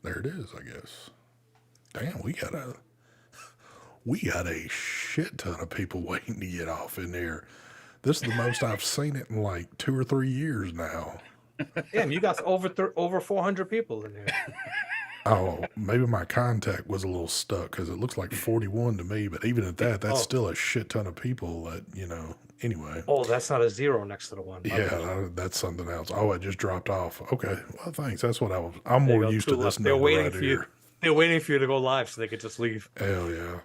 There it is, I guess. Damn, we got a shit ton of people waiting to get off in there. This is the most I've seen it in like 2 or 3 years now. Damn, you got over 400 people in here. Oh, maybe my contact was a little stuck because it looks like 41 to me. But even at that, that's still a shit ton of people that. Anyway. Oh, that's not a zero next to the one. Yeah, that's something else. Oh, it just dropped off. Okay. Well, thanks. That's what I'm more used to this number right here. They're waiting for you to go live so they could just leave. Hell yeah.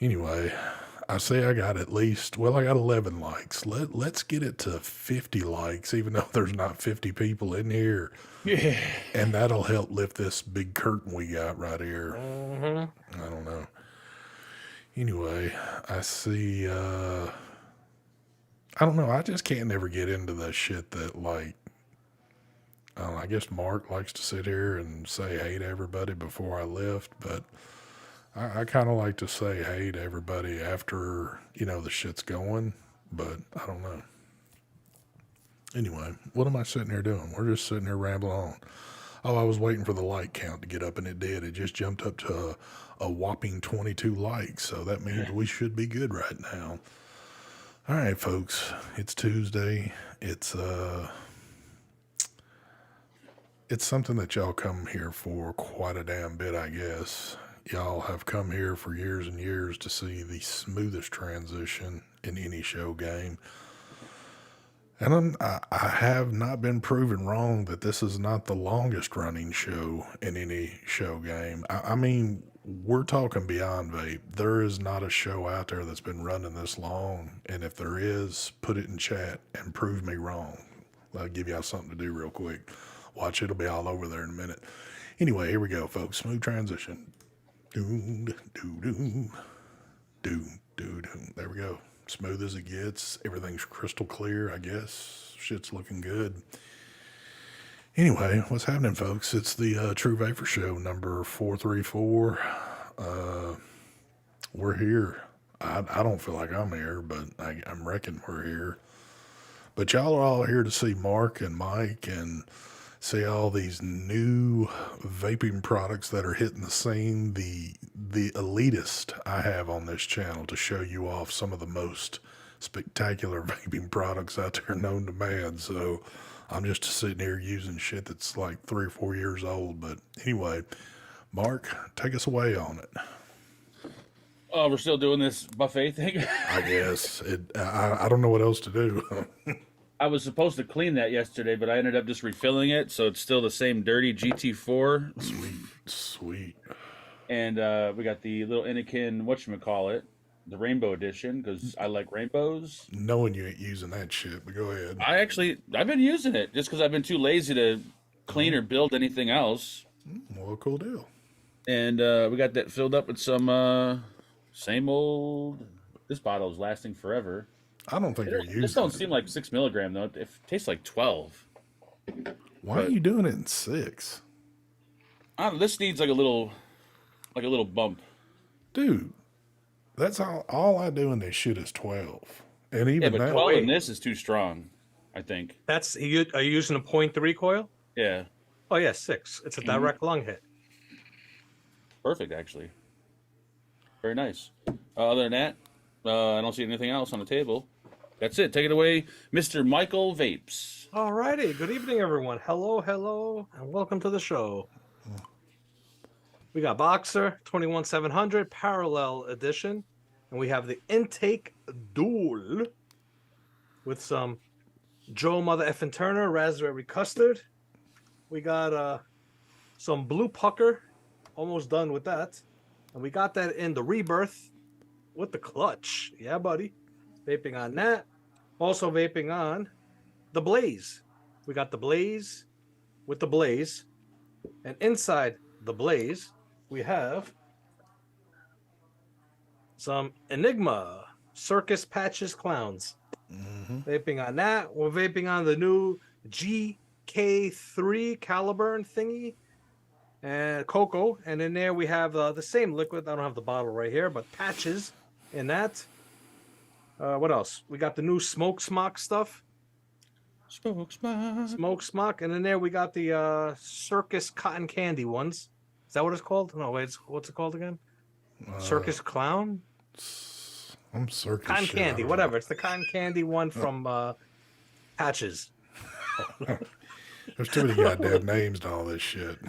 Anyway, I say I got at least, well, I got 11 likes. Let's get it to 50 likes, even though there's not 50 people in here. Yeah. And that'll help lift this big curtain we got right here. Mm-hmm. I don't know. Anyway, I see, I don't know. I just can't never get into the shit that, like, I guess Mark likes to sit here and say hey to everybody before I lift, but I kind of like to say hey to everybody after, the shit's going, but I don't know. Anyway, what am I sitting here doing? We're just sitting here rambling on. Oh, I was waiting for the like count to get up, and it did. It just jumped up to a whopping 22 likes, so that means we should be good right now. All right, folks, it's Tuesday. It's something that y'all come here for quite a damn bit, I guess. Y'all have come here for years and years to see the smoothest transition in any show game. And I have not been proven wrong that this is not the longest running show in any show game. I mean, we're talking beyond vape. There is not a show out there that's been running this long. And if there is, put it in chat and prove me wrong. I'll give y'all something to do real quick. Watch, it'll be all over there in a minute. Anyway, here we go, folks. Smooth transition. There we go. Smooth as it gets. Everything's crystal clear, I guess. Shit's looking good. Anyway, what's happening, folks? It's the True Vapor Show, number 434. We're here. I don't feel like I'm here, but I'm reckon we're here. But y'all are all here to see Mark and Mike and see all these new vaping products that are hitting the scene. The elitist I have on this channel to show you off some of the most spectacular vaping products out there known to man. So I'm just sitting here using shit that's like 3 or 4 years old. But anyway, Mark, take us away on it. Oh, we're still doing this buffet thing? I guess. I don't know what else to do. I was supposed to clean that yesterday, but I ended up just refilling it, so it's still the same dirty GT4. Sweet. And we got the little Anakin, whatchamacallit, the Rainbow Edition, because I like rainbows. Knowing you ain't using that shit, but go ahead. I've been using it, just because I've been too lazy to clean or build anything else. Well, cool deal. And we got that filled up with some same old... This bottle is lasting forever. I don't think you're using it. This don't seem like 6 milligram, though. It tastes like 12. Why are you doing it in 6? I don't know. This needs like a little bump. Dude, that's all I do in this shit is 12. And even but 12 in this is too strong, I think. Are you using a 0.3 coil? Yeah. Oh, yeah, 6. It's a direct lung hit. Perfect, actually. Very nice. Other than that, I don't see anything else on the table. That's it. Take it away, Mr. Michael Vapes. All righty. Good evening, everyone. Hello, and welcome to the show. We got Boxer 21700 Parallel Edition, and we have the Intake Duel with some Joe Mother Effin' Turner Raspberry Custard. We got some Blue Pucker, almost done with that, and we got that in the Rebirth with the Clutch. Yeah, buddy. Vaping on that. Also vaping on the Blaze. We got the Blaze with the Blaze. And inside the Blaze, we have some Enigma Circus Patches Clowns. Vaping on that. We're vaping on the new GK3 Caliburn thingy. And Cocoa. And in there we have the same liquid. I don't have the bottle right here, but patches in that. What else? We got the new Smoke Smock stuff. Smoke smock, and in there we got the circus cotton candy ones. Is that what it's called? No, wait, what's it called again? Circus clown? I'm circus Cotton shit, I candy, don't whatever. know. It's the cotton candy one from Patches. There's too many goddamn names to all this shit.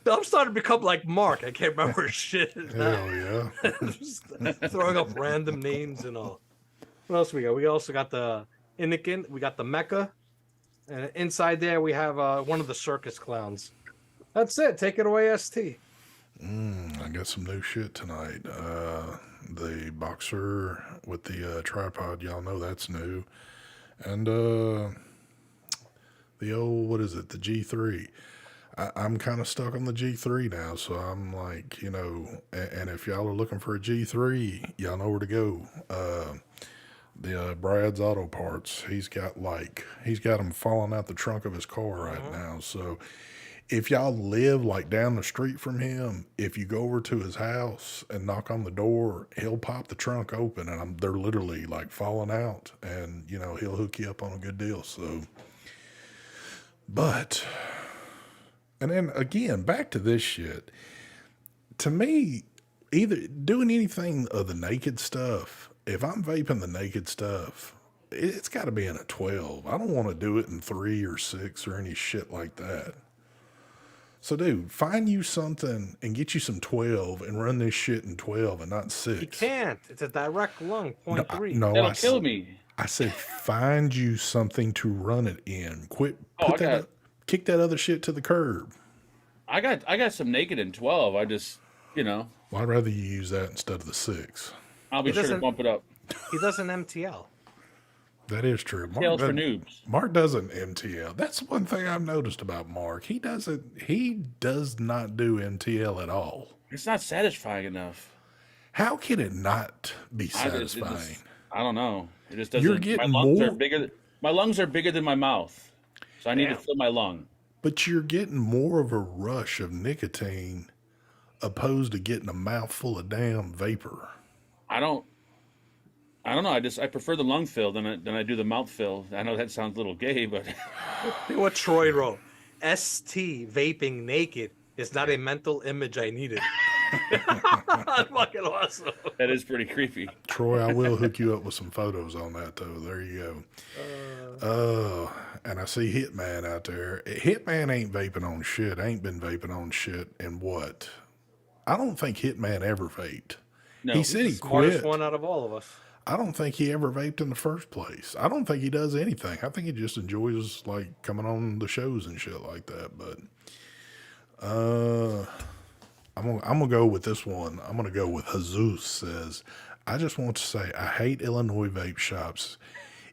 I'm starting to become like Mark. I can't remember shit. Hell yeah. Just throwing up random names and all. What else we got? We also got the Inikin. We got the Mecca. And inside there we have one of the circus clowns. That's it. Take it away, ST. I got some new shit tonight. The boxer with the tripod, y'all know that's new. And the old, what is it, the G3. I'm kind of stuck on the G3 now, so I'm like, and if y'all are looking for a G3, y'all know where to go. The Brad's Auto Parts, he's got them falling out the trunk of his car right now. So if y'all live like down the street from him, if you go over to his house and knock on the door, he'll pop the trunk open, and they're literally like falling out, and he'll hook you up on a good deal. So, and then again, back to this shit. To me, either doing anything of the naked stuff, if I'm vaping the naked stuff, it's got to be in a 12. I don't want to do it in 3 or 6 or any shit like that. So, dude, find you something and get you some 12 and run this shit in 12 and not 6. You can't. It's a direct lung, 0.3. No, That'll kill me. I said find you something to run it in. Quit. Kick that other shit to the curb. I got some naked in 12. I just, Well, I'd rather you use that instead of the 6. I'll be sure to bump it up. He does an MTL. That is true. Tails for noobs. Mark doesn't MTL. That's one thing I've noticed about Mark. He does not do MTL at all. It's not satisfying enough. How can it not be satisfying? I don't know. It just doesn't. You're getting my lungs more. Are bigger. My lungs are bigger than my mouth, so I need to fill my lung. But you're getting more of a rush of nicotine opposed to getting a mouthful of damn vapor. I don't know. I prefer the lung fill than I do the mouth fill. I know that sounds a little gay, but What Troy wrote. ST vaping naked is not a mental image I needed. That's fucking awesome. that is pretty creepy. Troy, I will hook you up with some photos on that, though. There you go. And I see Hitman out there. Hitman ain't vaping on shit. Ain't been vaping on shit in what? I don't think Hitman ever vaped. No, He said he Smartest quit. one out of all of us. I don't think he ever vaped in the first place. I don't think he does anything. I think he just enjoys like coming on the shows and shit like that. But I'm gonna go with this one. I'm gonna go with Jesus says, I just want to say I hate Illinois vape shops.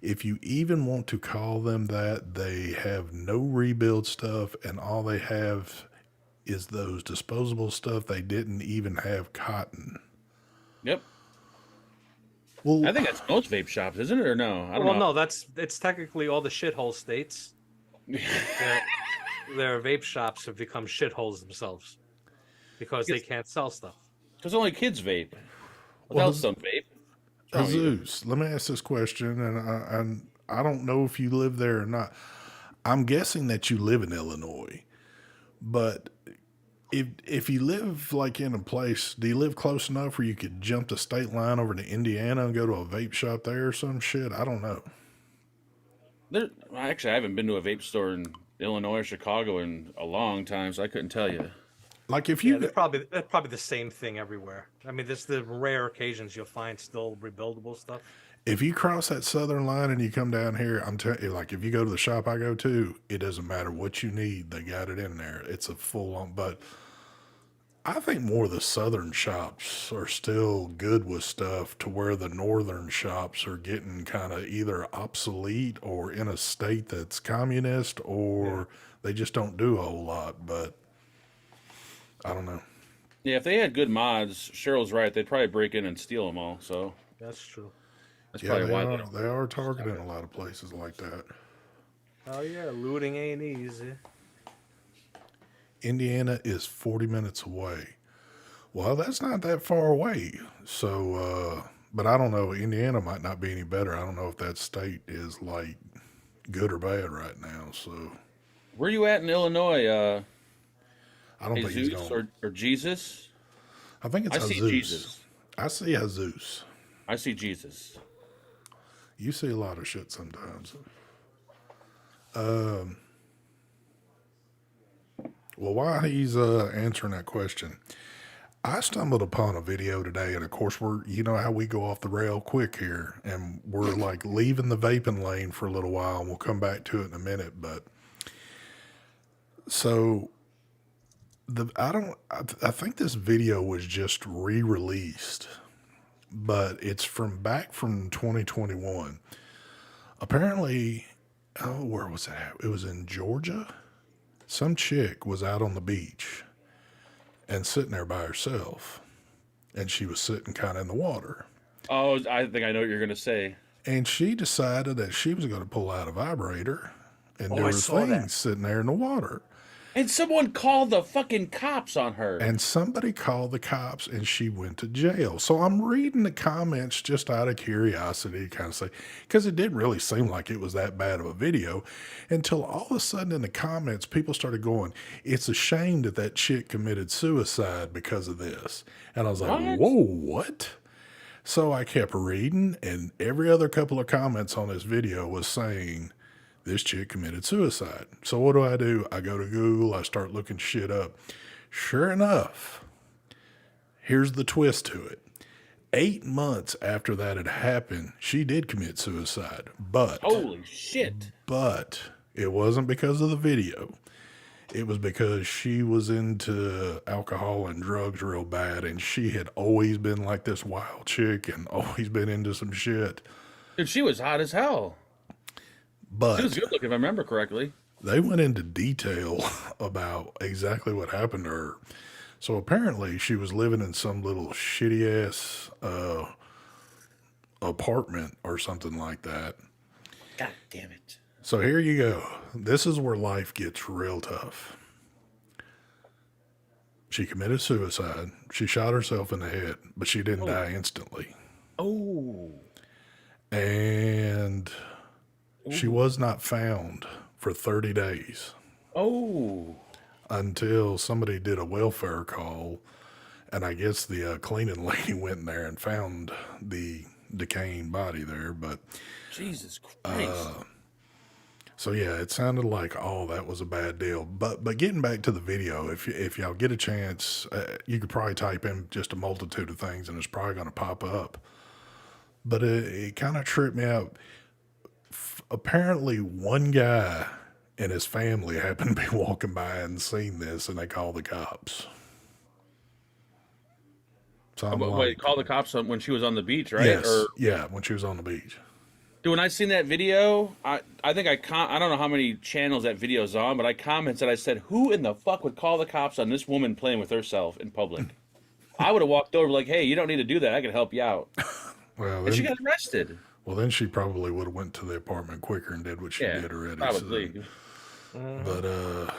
If you even want to call them that, they have no rebuild stuff, and all they have is those disposable stuff. They didn't even have cotton. Yep. Well, I think that's most vape shops, isn't it, or no? I don't know. No, it's technically all the shithole states. Their vape shops have become shitholes themselves because they can't sell stuff. Because only kids vape. Adults don't vape. Jesus, let me ask this question, and I don't know if you live there or not. I'm guessing that you live in Illinois, but if you live like in a place, do you live close enough where you could jump the state line over to Indiana and go to a vape shop there or some shit? I don't know. Actually, I haven't been to a vape store in Illinois or Chicago in a long time, so I couldn't tell you. Like if you, they're probably the same thing everywhere. I mean, there's the rare occasions you'll find still rebuildable stuff. if you cross that southern line and you come down here, I'm telling you, like if you go to the shop I go to, it doesn't matter what you need, they got it in there. It's a full on, but I think more of the southern shops are still good with stuff to where the northern shops are getting kind of either obsolete or in a state that's communist or they just don't do a whole lot. But I don't know. Yeah, if they had good mods, Cheryl's right. They'd probably break in and steal them all. So That's true. that's Yeah, probably why. they are targeting a lot of places like that. Oh yeah, looting ain't easy. Indiana is 40 minutes away. Well, that's not that far away. So, but I don't know. Indiana might not be any better. I don't know if that state is like good or bad right now. So Where you at in Illinois? I don't think he's Jesus going. or Jesus? I think it's I see Jesus. Jesus. I see Jesus. I see Jesus. You see a lot of shit sometimes. Well, while he's answering that question, I stumbled upon a video today, and of course, you know how we go off the rail quick here, and we're like leaving the vaping lane for a little while, and we'll come back to it in a minute. But so I think this video was just re-released, but it's back from 2021. Apparently, oh, where was that? It was in Georgia. Some chick was out on the beach and sitting there by herself, and she was sitting kind of in the water. Oh, I think I know what you're gonna say. And she decided that she was going to pull out a vibrator and do I her saw thing that. sitting there in the water. And someone called the fucking cops on her. And somebody called the cops, and she went to jail. So I'm reading the comments just out of curiosity, kind of say, because it didn't really seem like it was that bad of a video until all of a sudden in the comments, people started going, it's a shame that that chick committed suicide because of this. And I was like, What? whoa, what? So I kept reading, and every other couple of comments on this video was saying, this chick committed suicide. So what do? I go to Google, I start looking shit up. Sure enough, here's the twist to it. 8 months after that had happened, she did commit suicide. Holy shit. But it wasn't because of the video. It was because she was into alcohol and drugs real bad, and she had always been like this wild chick and always been into some shit. Dude, she was hot as hell. But She was good looking, if I remember correctly. they went into detail about exactly what happened to her. So apparently she was living in some little shitty ass apartment or something like that. God damn it. So here you go. This is where life gets real tough. She committed suicide. She shot herself in the head, but she didn't die instantly. Oh. And she was not found for 30 days. Oh. Until somebody did a welfare call, and I guess the cleaning lady went in there and found the decaying body there. But Jesus Christ. so yeah, it sounded like, oh, that was a bad deal. But getting back to the video, if y'all get a chance, you could probably type in just a multitude of things, and it's probably going to pop up. But it kind of tripped me out. Apparently, one guy and his family happened to be walking by and seen this, and they called the cops. So I'm Wait, call the cops when she was on the beach, right? Yes, yeah, when she was on the beach. Dude, when I seen that video, I think I don't know how many channels that video's on, but I commented, I said, who in the fuck would call the cops on this woman playing with herself in public? I would have walked over like, hey, you don't need to do that. I can help you out. Well, And she got arrested. well, then she probably would have went to the apartment quicker and did what she Yeah, did already. probably. But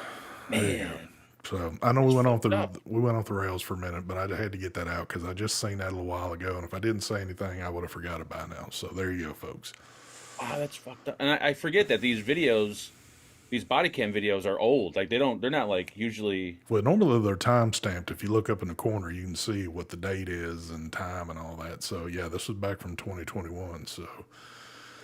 Man. so I know we went off the rails for a minute, but I had to get that out because I just seen that a little while ago, and if I didn't say anything, I would have forgot it by now. So there you go, folks. Oh, that's fucked up. And I forget that these videos, these body cam videos are old. Like they're not like usually. Well, normally they're time stamped. If you look up in the corner, you can see what the date is and time and all that. So yeah, this was back from 2021. So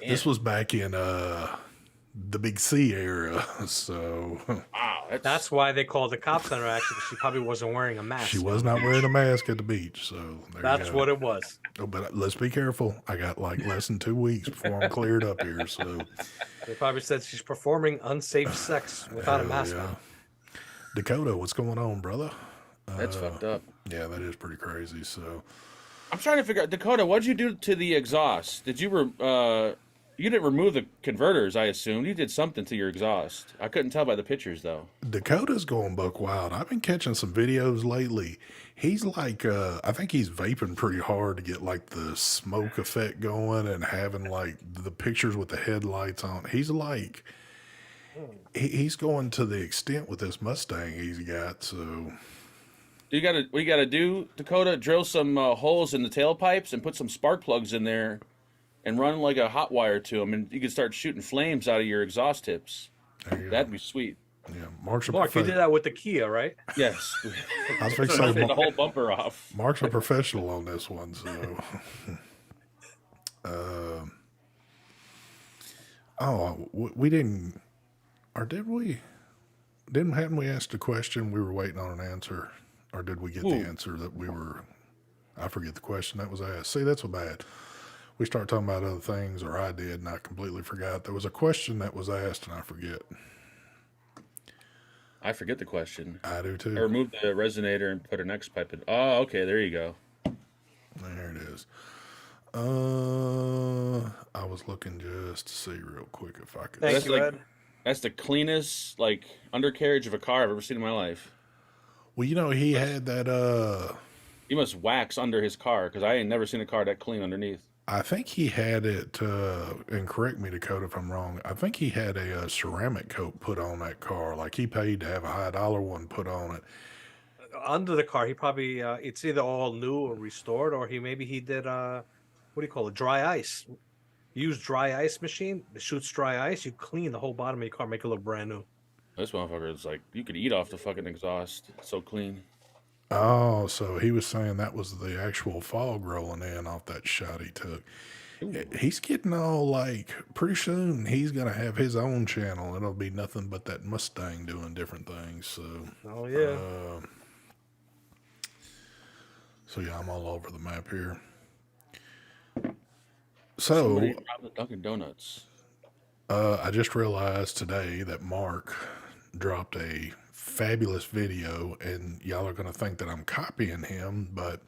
this was back in the Big C era. So Wow, That's why they called the cops on her, actually, because she probably wasn't wearing a mask. she was not wearing a mask at the beach. So there That's you go. what it was. Oh, but let's be careful. I got like less than 2 weeks before I'm cleared up here. So They probably said she's performing unsafe sex without a hell mask yeah. on. Dakota, what's going on, brother? that's fucked up. Yeah, that is pretty crazy. So I'm trying to figure out, Dakota, what'd you do to the exhaust? Did you you didn't remove the converters? I assumed you did something to your exhaust. I couldn't tell by the pictures though. Dakota's going buck wild. I've been catching some videos lately. He's like, I think he's vaping pretty hard to get like the smoke effect going and having like the pictures with the headlights on. He's like, he's going to the extent with this Mustang he's got. So We gotta do, Dakota, drill some holes in the tailpipes and put some spark plugs in there and run like a hot wire to them, and you can start shooting flames out of your exhaust tips. There you go. That'd be sweet. Yeah, Mark's a Mark, you did that with the Kia, right? Yes. I was fixing So to say, the whole bumper off. Mark's a professional on this one, so. We didn't, or did we? Hadn't we asked a question? We were waiting on an answer, or did we get the answer that we were? I forget the question that was asked. See, that's what bad. We start talking about other things, or I did, and I completely forgot. There was a question that was asked, and I forget. I forget the question. I do too. I removed the resonator and put an X pipe in. Oh, okay, there you go. There it is. I was looking just to see real quick if I could. Thank you, like, Ed. That's the cleanest like undercarriage of a car I've ever seen in my life. Well, he had that. He must wax under his car because I ain't never seen a car that clean underneath. I think he had it, and correct me, Dakota, if I'm wrong. I think he had a ceramic coat put on that car. Like he paid to have a high dollar one put on it. Under the car, he probably it's either all new or restored, or he did what do you call it? Dry ice. Use dry ice machine. It shoots dry ice. You clean the whole bottom of your car, make it look brand new. This motherfucker is like you could eat off the fucking exhaust. It's so clean. Oh, so he was saying that was the actual fog rolling in off that shot he took. Ooh. He's getting all like, pretty soon he's going to have his own channel. It'll be nothing but that Mustang doing different things. So, Oh yeah. Yeah, I'm all over the map here. So, Somebody robbed the Dunkin' Donuts. I just realized today that Mark dropped a fabulous video, and y'all are going to think that I'm copying him, but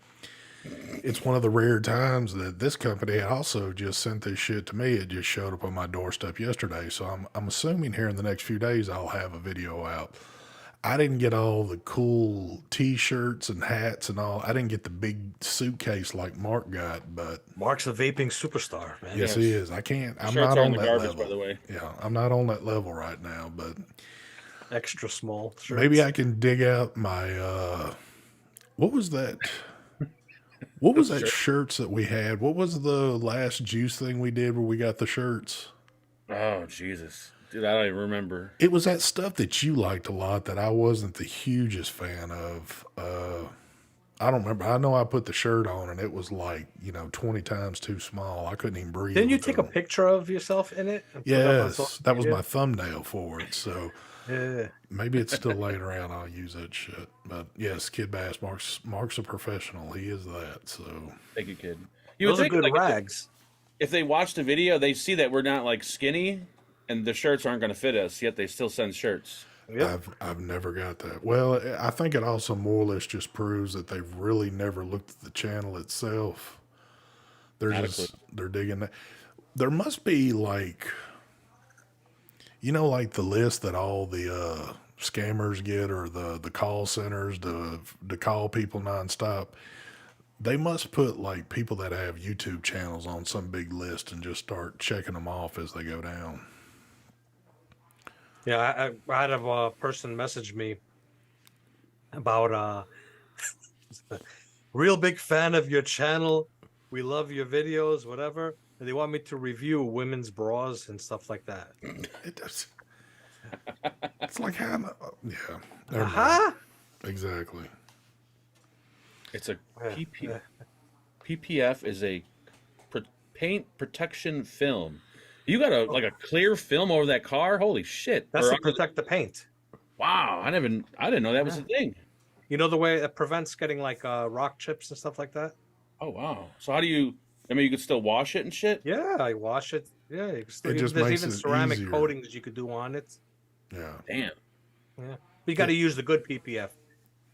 it's one of the rare times that this company also just sent this shit to me. It just showed up on my doorstep yesterday, so I'm assuming here in the next few days I'll have a video out. I didn't get all the cool t-shirts and hats and all. I didn't get the big suitcase like Mark got, but Mark's a vaping superstar, man. yes, he is. I'm Shirts not are on in the that garbage, level. by the way. Yeah, I'm not on that level right now, but Extra small shirts. maybe I can dig out my what was that? What was that shirts that we had? What was the last juice thing we did where we got the shirts? Oh Jesus, dude, I don't even remember. It was that stuff that you liked a lot that I wasn't the hugest fan of. I don't remember. I know I put the shirt on and it was like, 20 times too small. I couldn't even breathe. Didn't you with take it a picture of yourself in it? And put it up on Yes, social that was media? my thumbnail for it. So Yeah. maybe it's still laying around. I'll use that shit. But yes, Kid Bass, Mark's a professional. He is that. So Thank you, kid. You would Those are think good like, rags. if they watch the video, they see that we're not like skinny, and the shirts aren't going to fit us. Yet they still send shirts. Yep. I've never got that. Well, I think it also more or less just proves that they've really never looked at the channel itself. They're they're digging that. There must be like, like the list that all the scammers get, or the call centers to call people nonstop. They must put like people that have YouTube channels on some big list and just start checking them off as they go down. Yeah, I had a person message me about real big fan of your channel. We love your videos, whatever. And they want me to review women's bras and stuff like that. It does. It's like how? Yeah. Never mind. Huh? Exactly. It's a PPF is a paint protection film. You got a clear film over that car? Holy shit! That's Or to protect the paint. wow, I didn't know that was a thing. You know the way it prevents getting like rock chips and stuff like that? Oh wow! So how do you? I mean, you could still wash it and shit. Yeah, I wash it. Yeah, you can still, It just there's makes even it ceramic easier. coatings you could do on it. Yeah. Damn. Yeah, but you got to use the good PPF.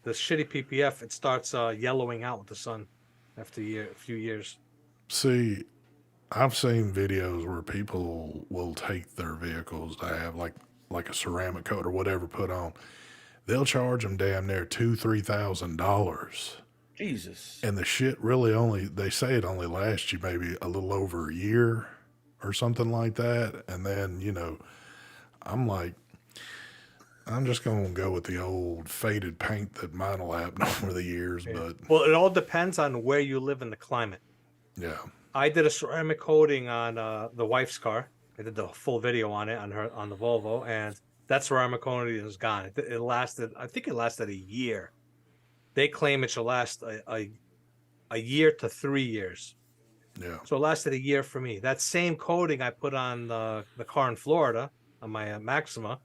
The shitty PPF, it starts yellowing out with the sun after a few years. See, I've seen videos where people will take their vehicles to have like a ceramic coat or whatever put on. They'll charge them damn near $2,000-$3,000, Jesus. and the shit really they say it only lasts you maybe a little over a year or something like that. And then I'm like, I'm just gonna go with the old faded paint that mine will happen over the years. But Well, it all depends on where you live in the climate. yeah, I did a ceramic coating on the wife's car. I did the full video on it on the Volvo, and that ceramic coating is gone. It lasted, I think it lasted a year. They claim it should last a year to 3 years. Yeah. So it lasted a year for me. That same coating I put on the car in Florida on my Maxima,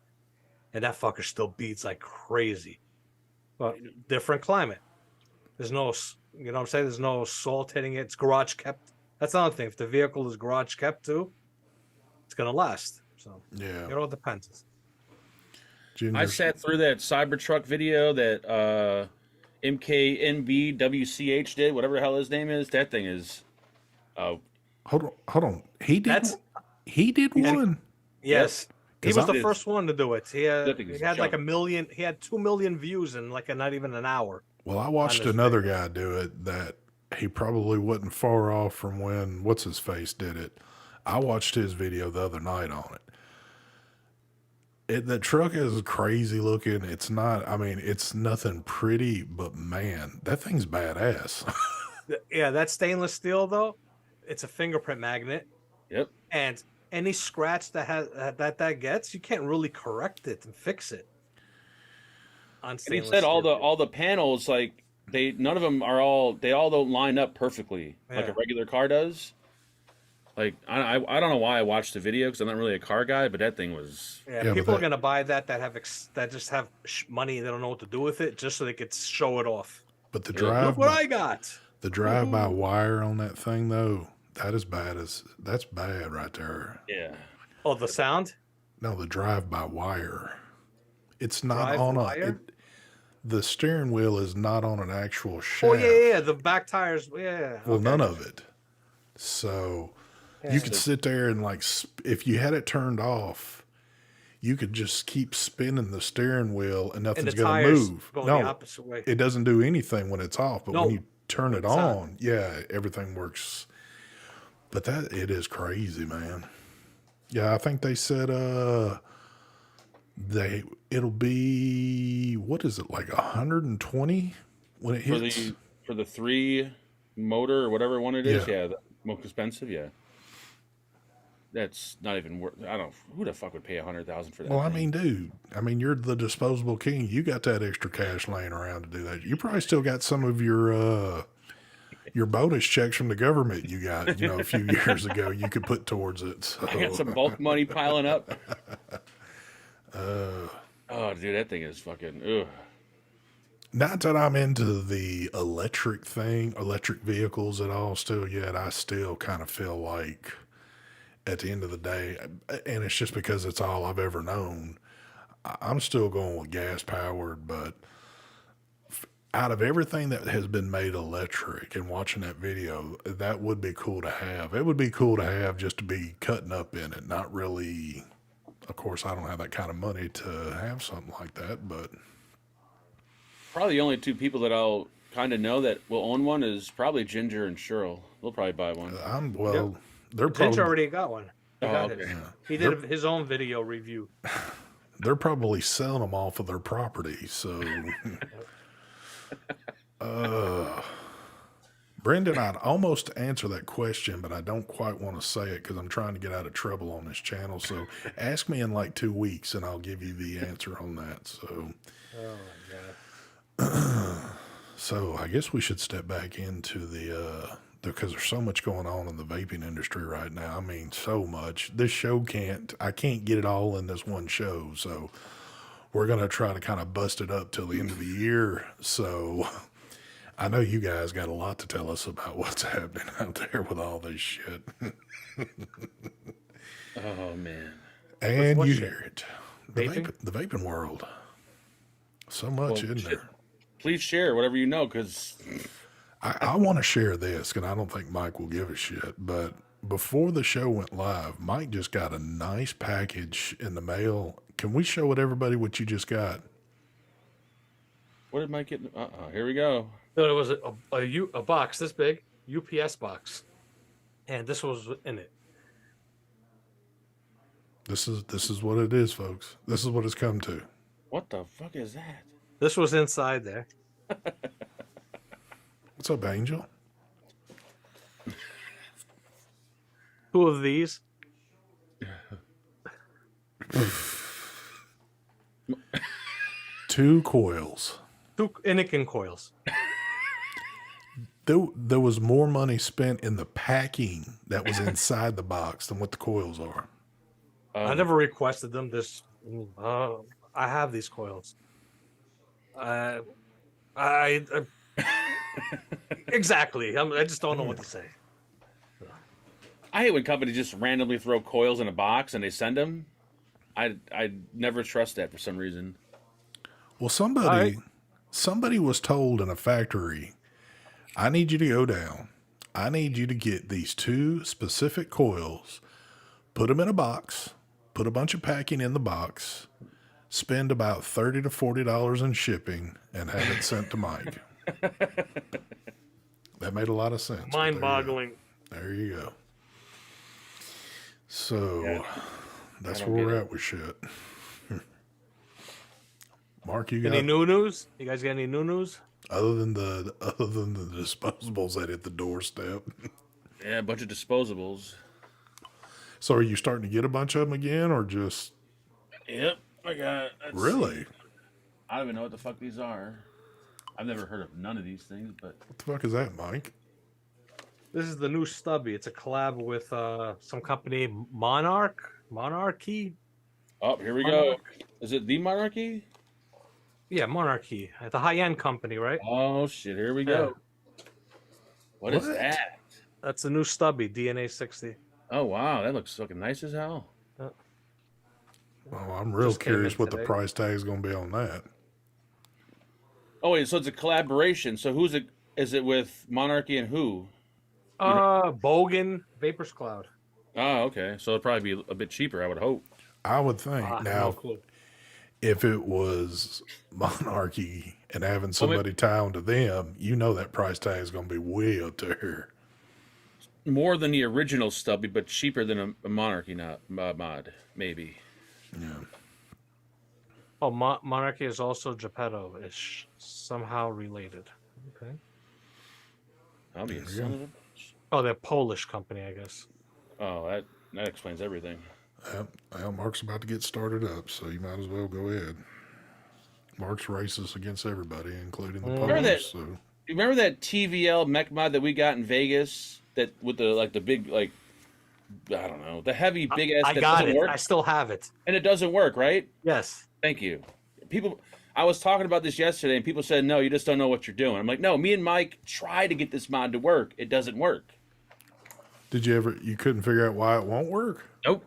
and that fucker still beats like crazy. But different climate. There's no, you know what I'm saying? There's no salt hitting it. It's garage kept. That's another thing. If the vehicle is garage kept too, it's gonna last. So Yeah. it all depends. Junior, I sat through that Cybertruck video that MKNBWCH did, whatever the hell his name is. That thing is. hold on. He did. That's- He did one. Yes. He 'Cause was the I'm- first one to do it. He That thing he is had like junk. 1 million. He had 2 million views in like not even an hour. Well, I watched Honestly. another guy do it that he probably wasn't far off from when what's his face did it. I watched his video the other night on it. The truck is crazy looking. It's not. I mean, it's nothing pretty, but man, that thing's badass. Yeah, that stainless steel though, it's a fingerprint magnet, Yep. and any scratch that gets, you can't really correct it and fix it. On And he stainless said all steel. the panels, like none of them are all don't line up perfectly like a Yeah. regular car does. Like I don't know why I watched the video because I'm not really a car guy, but that thing was. Yeah, but people are that- gonna buy that that just have money. They don't know what to do with it, just so they could show it off. But the Yeah, drive, Look what I got. the drive by wire on that thing though, that's bad right there. Yeah. Oh, the sound. No, the drive by wire. It's not Drive on wire? the steering wheel is not on an actual shaft. Oh yeah. The back tires. Yeah. Well, okay. none of it. So you could sit there and like, if you had it turned off, you could just keep spinning the steering wheel and And nothing's the going to tires move. going No, the opposite way. it doesn't do anything when it's off, but No, when you turn it it's on. on, yeah, everything works. But it is crazy, man. Yeah, I think they said it'll be, what is it, like 120 when it For hits? the 3 motor or whatever one it is, Yeah. yeah, the most expensive, yeah. That's not even worth. I don't. Who the fuck would pay $100,000 for that? Well, I thing? mean, dude, you're the disposable king. You got that extra cash laying around to do that. You probably still got some of your bonus checks from the government you got, a few years ago you could put towards it. So. I got some bulk money piling up. Oh, dude, that thing is fucking. Ugh. Not that I'm into the electric vehicles at all still yet. I still kind of feel like at the end of the day, and it's just because it's all I've ever known, I'm still going with gas powered, but out of everything that has been made electric and watching that video, that would be cool to have. It would be cool to have just to be cutting up in it, not really. Of course, I don't have that kind of money to have something like that, but Probably the only 2 people that I'll kind of know that will own one is probably Ginger and Cheryl. They'll probably buy one. they're probably Ginger already got one. He Oh, got okay. his. He did his own video review. they're probably selling them off of their property. So, Brendan, I'd almost answer that question, but I don't quite want to say it because I'm trying to get out of trouble on this channel. So, ask me in like 2 weeks, and I'll give you the answer on that. So, Oh my god. so I guess we should step back into because there's so much going on in the vaping industry right now. I mean, so much. This show I can't get it all in this one show. So we're going to try to kind of bust it up till the end of the year. So I know you guys got a lot to tell us about what's happening out there with all this shit. Oh man. And what you shit? hear it. Vaping? The vaping world. So much Well, in shit. there. Please share whatever you know, because I want to share this, and I don't think Mike will give a shit, but before the show went live, Mike just got a nice package in the mail. Can we show everybody what you just got? what did Mike get? Here we go. No, it was a box this big, UPS box, and this was in it. This is what it is, folks. This is what it's come to. What the fuck is that? This was inside there. What's up, Angel? 2 of these. 2 coils. 2 Inikin coils. There was more money spent in the packing that was inside the box than what the coils are. I never requested them. I have these coils. Exactly. I just don't know what to say. I hate when companies just randomly throw coils in a box and they send them. I never trust that for some reason. Well, somebody was told in a factory, I need you to go down. I need you to get these 2 specific coils, put them in a box, put a bunch of packing in the box, spend about $30 to $40 in shipping, and have it sent to Mike. That made a lot of sense. Mind-boggling. There you go. So Yeah, that's where we're at with shit. Mark, you got any new news? You guys got any new news? other than the disposables that hit the doorstep? Yeah, a bunch of disposables. So are you starting to get a bunch of them again, or just Yep, I got. really? I don't even know what the fuck these are. I've never heard of none of these things, but What the fuck is that, Mike? This is the new Stubby. It's a collab with some company, Monarchy. oh, here we go. Is it the Monarchy? Yeah, Monarchy. It's a high-end company, right? Oh shit, here we go. What is that? That's the new Stubby, DNA 60. Oh wow, that looks fucking nice as hell. Well, I'm real Just came curious in what the today. price tag is going to be on that. Oh wait, so it's a collaboration. So who's it? Is it with Monarchy and who? Bogan, Vapors Cloud. Oh, okay. So it'll probably be a bit cheaper, I would hope. I would think. No Now, clue. if it was Monarchy and having somebody tie onto them, you know that price tag is going to be way up there. More than the original Stubby, but cheaper than a Monarchy mod, maybe. Yeah. Oh, Monarchy is also Geppetto. Is somehow related. Okay. I'll be a There you son go. of a bitch. Oh, they're a Polish company, I guess. Oh, that explains everything. Well, Mark's about to get started up, so you might as well go ahead. Mark's racist against everybody, including the Remember that- Polish. So Remember that TVL mech mod that we got in Vegas? That with the big I don't know, the heavy big ass. I that got doesn't it. work? I still have it. And it doesn't work, right? Yes. Thank you. People, I was talking about this yesterday, and people said, "No, you just don't know what you're doing." I'm like, "No, me and Mike try to get this mod to work. It doesn't work." did you couldn't figure out why it won't work? Nope.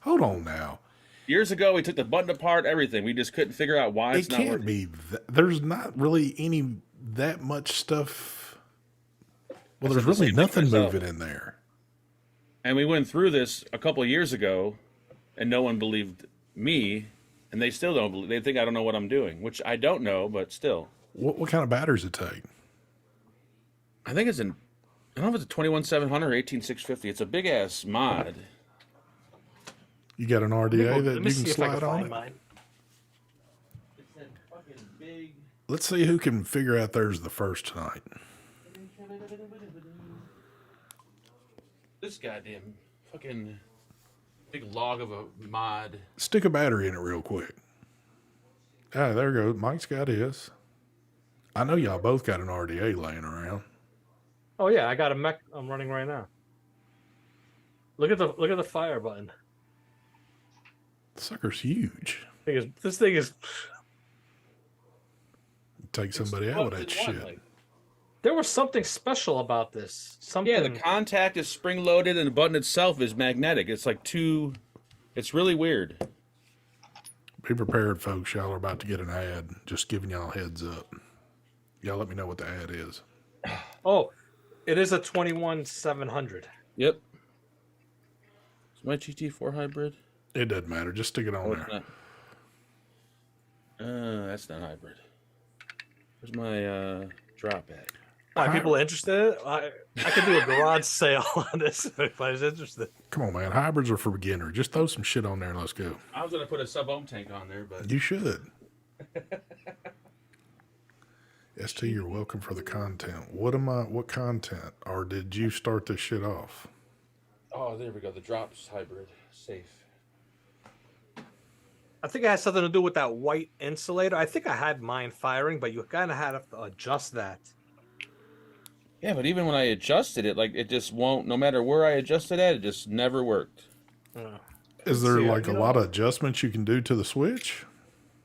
Hold on now. Years ago, we took the button apart, everything. We just couldn't figure out why it's It not can't working. be. There's not really that much stuff. Well, there's said the really same thing nothing myself. moving in there. And we went through this a couple of years ago, and no one believed me, and they still don't believe. They think I don't know what I'm doing, which I don't know, but still. What kind of batteries it take? I think it's I don't know if it's a 21700 or 18650. It's a big ass mod. You got an RDA that you can slide on it? mine. It's that fucking big. Let's see who can figure out theirs the first tonight. This goddamn fucking big log of a mod. Stick a battery in it real quick. Ah, there we go. Mike's got his. I know y'all both got an RDA laying around. Oh yeah, I got a mech. I'm running right now. Look at the fire button. Sucker's huge. This thing is. Take somebody out with that It's one, shit. like- There was something special about this. Something. yeah, the contact is spring loaded and the button itself is magnetic. It's like it's really weird. Be prepared, folks. Y'all are about to get an ad. Just giving y'all a heads up. Y'all let me know what the ad is. Oh, it is a 21700. Yep. Is my GT4 hybrid? It doesn't matter. Just stick it on Oh, it's there. not. That's not hybrid. Where's my drop at? Why, people interested? I could do a garage sale on this if anybody's interested. Come on, man. Hybrids are for beginners. Just throw some shit on there and let's go. I was gonna put a sub-ohm tank on there, but You should. ST, you're welcome for the content. What content? Or did you start this shit off? Oh, there we go. The drops hybrid. Safe. I think it has something to do with that white insulator. I think I had mine firing, but you kind of had to adjust that. Yeah, but even when I adjusted it, like it just won't. No matter where I adjusted it just never worked. Is there See, like a you know lot of what? adjustments you can do to the switch?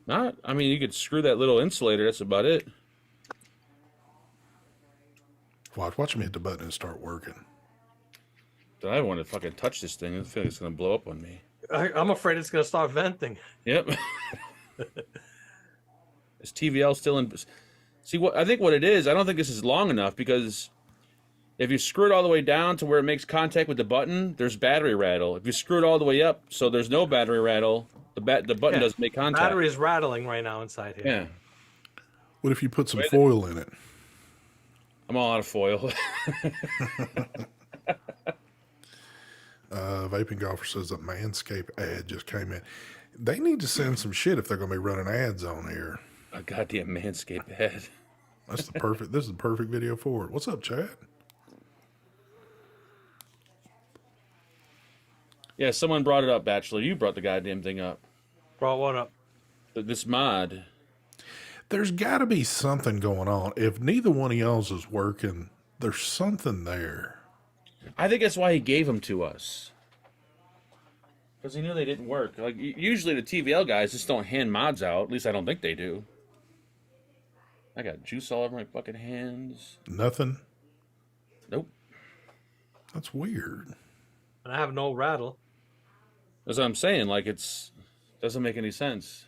Not. I mean, you could screw that little insulator. That's about it. Watch me hit the button and start working. I don't want to fucking touch this thing. I feel like it's gonna blow up on me. I'm afraid it's going to start venting. Yep. Is TVL still in? See what I think. What it is, I don't think this is long enough because if you screw it all the way down to where it makes contact with the button, there's battery rattle. If you screw it all the way up so there's no battery rattle, the button doesn't make contact. Battery is rattling right now inside here. Yeah. What if you put some foil in it? I'm all out of foil. Vaping Golfer says a Manscaped ad just came in. They need to send some shit if they're going to be running ads on here. A goddamn Manscaped head. That's the perfect. This is the perfect video for it. What's up, Chad? Yeah, someone brought it up, Bachelor. You brought the goddamn thing up. Brought one up. This mod. There's got to be something going on. If neither one of y'all's is working, there's something there. I think that's why he gave them to us. Because he knew they didn't work. Like usually the TVL guys just don't hand mods out. At least I don't think they do. I got juice all over my fucking hands. Nothing. Nope. That's weird. And I have no rattle. That's what I'm saying. Like doesn't make any sense.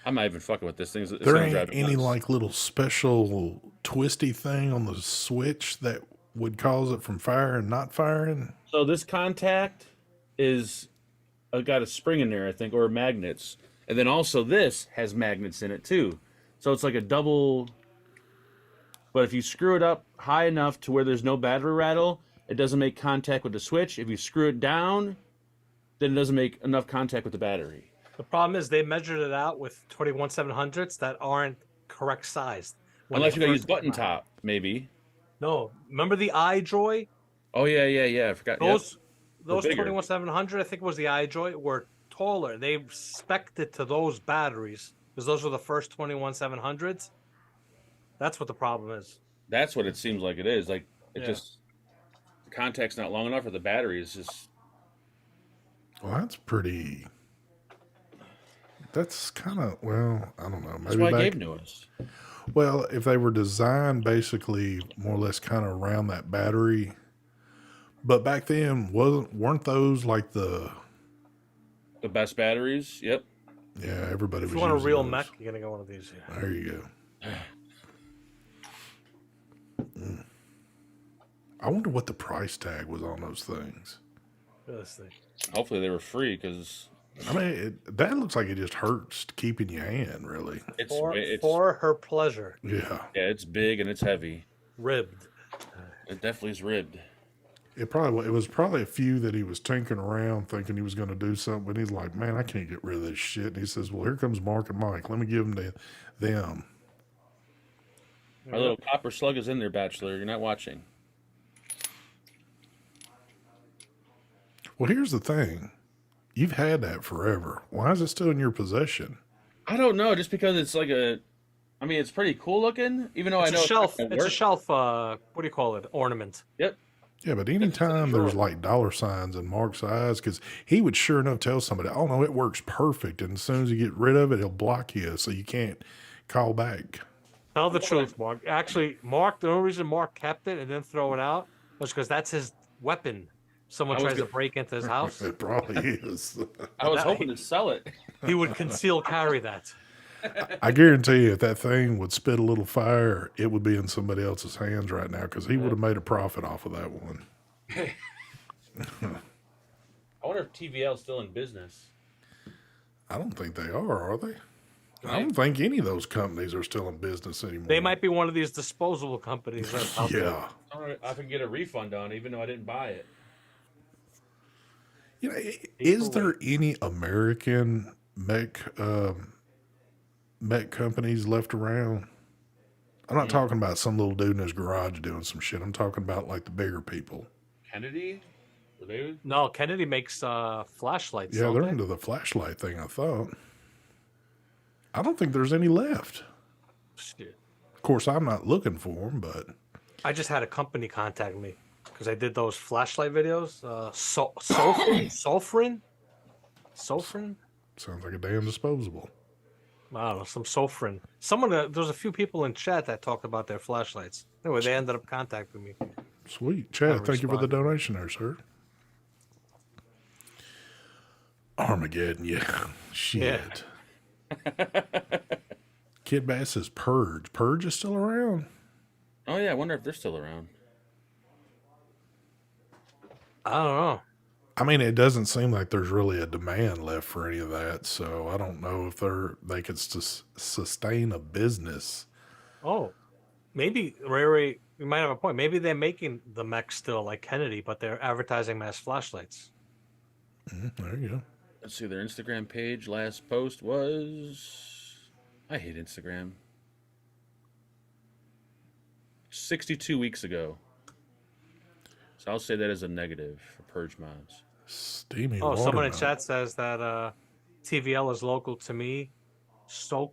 I'm not even fucking with this thing. There ain't any like little special twisty thing on the switch that would cause it from firing, not firing. So this contact is got a spring in there, I think, or magnets, and then also this has magnets in it too. So it's like a double. But if you screw it up high enough to where there's no battery rattle, it doesn't make contact with the switch. If you screw it down, then it doesn't make enough contact with the battery. The problem is they measured it out with 21700s that aren't correct sized. Unless you gotta use button top, maybe. No, remember the iJoy? Oh yeah. I forgot. Those They're bigger. 21700, I think it was the iJoy, were taller. They spec'd it to those batteries because those were the first 21700s. That's what the problem is. That's what it seems like it is. Like it just the contact's not long enough, or the battery is just. Well, that's pretty. That's kind of, well, I don't know. Maybe That's why I gave them to us. Well, if they were designed basically more or less kind of around that battery, but back then weren't those like the best batteries? Yep. Yeah, everybody If was you want a using real those. mech, you're gonna go one of these. Yeah. There you go. I wonder what the price tag was on those things. This thing. Hopefully they were free because I mean, that looks like it just hurts to keep in your hand, really. it's For her pleasure. Yeah. yeah, it's big and it's heavy. Ribbed. It definitely is ribbed. It was probably a few that he was tinkering around thinking he was going to do something, but he's like, man, I can't get rid of this shit. And he says, well, here comes Mark and Mike. Let me give them to them. Our little copper slug is in there, Bachelor. You're not watching. Well, here's the thing. You've had that forever. Why is it still in your possession? I don't know, just because it's like it's pretty cool looking, even though It's I know a shelf. not gonna It's a work. shelf. What do you call it? Ornament. Yep. Yeah, but anytime there's like dollar signs in Mark's eyes, because he would sure enough tell somebody, oh, no, it works perfect. And as soon as you get rid of it, he'll block you so you can't call back. Tell the truth, Mark. Actually, Mark, the only reason Mark kept it and didn't throw it out was because that's his weapon. Someone tries to break into his house, It probably is. I was hoping to sell it. he would conceal carry that. I guarantee you, if that thing would spit a little fire, it would be in somebody else's hands right now because he would have made a profit off of that one. I wonder if TVL is still in business. I don't think they are they? I don't think any of those companies are still in business anymore. They might be one of these disposable companies. That's out there. Yeah. I can get a refund on it, even though I didn't buy it. You know, is there any American mech companies left around? I'm not talking about some little dude in his garage doing some shit. I'm talking about like the bigger people. Kennedy? The baby? No, Kennedy makes flashlights. Yeah, Don't they're they? into the flashlight thing, I thought. I don't think there's any left. Shit. Of course, I'm not looking for them, but I just had a company contact me because I did those flashlight videos. Sulfurin. sounds like a damn disposable. I don't know, some Sulfurin. There's a few people in chat that talked about their flashlights. Anyway, they ended up contacting me. Sweet. Chad, I thank you for the responded. donation there, sir. Armageddon, yeah. Shit. Kid Bass says Purge. Purge is still around. Oh yeah, I wonder if they're still around. I don't know. I mean, it doesn't seem like there's really a demand left for any of that, so I don't know if they could sustain a business. Oh, maybe Ray, you might have a point. Maybe they're making the mech still like Kennedy, but they're advertising them as flashlights. There you go. Let's see, their Instagram page last post was... I hate Instagram. 62 weeks ago. So I'll say that as a negative for Purge mods. Steamy Oh, someone in watermelon. chat says that TVL is local to me. Sokol?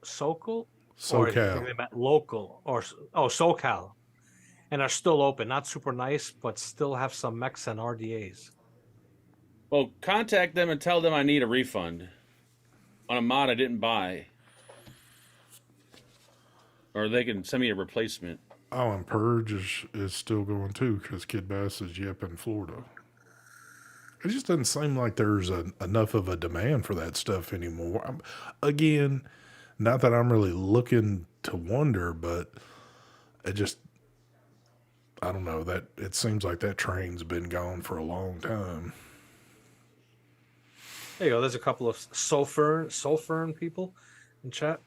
Or SoCal. they meant local. Or SoCal. And are still open. Not super nice, but still have some mechs and RDAs. Well, contact them and tell them I need a refund on a mod I didn't buy. Or they can send me a replacement. Oh, and Purge is still going too because Kid Bass is yep in Florida. It just doesn't seem like there's enough of a demand for that stuff anymore. Again, not that I'm really looking to wonder, but I don't know, that it seems like that train's been gone for a long time. There you go. There's a couple of sulfurn people in chat.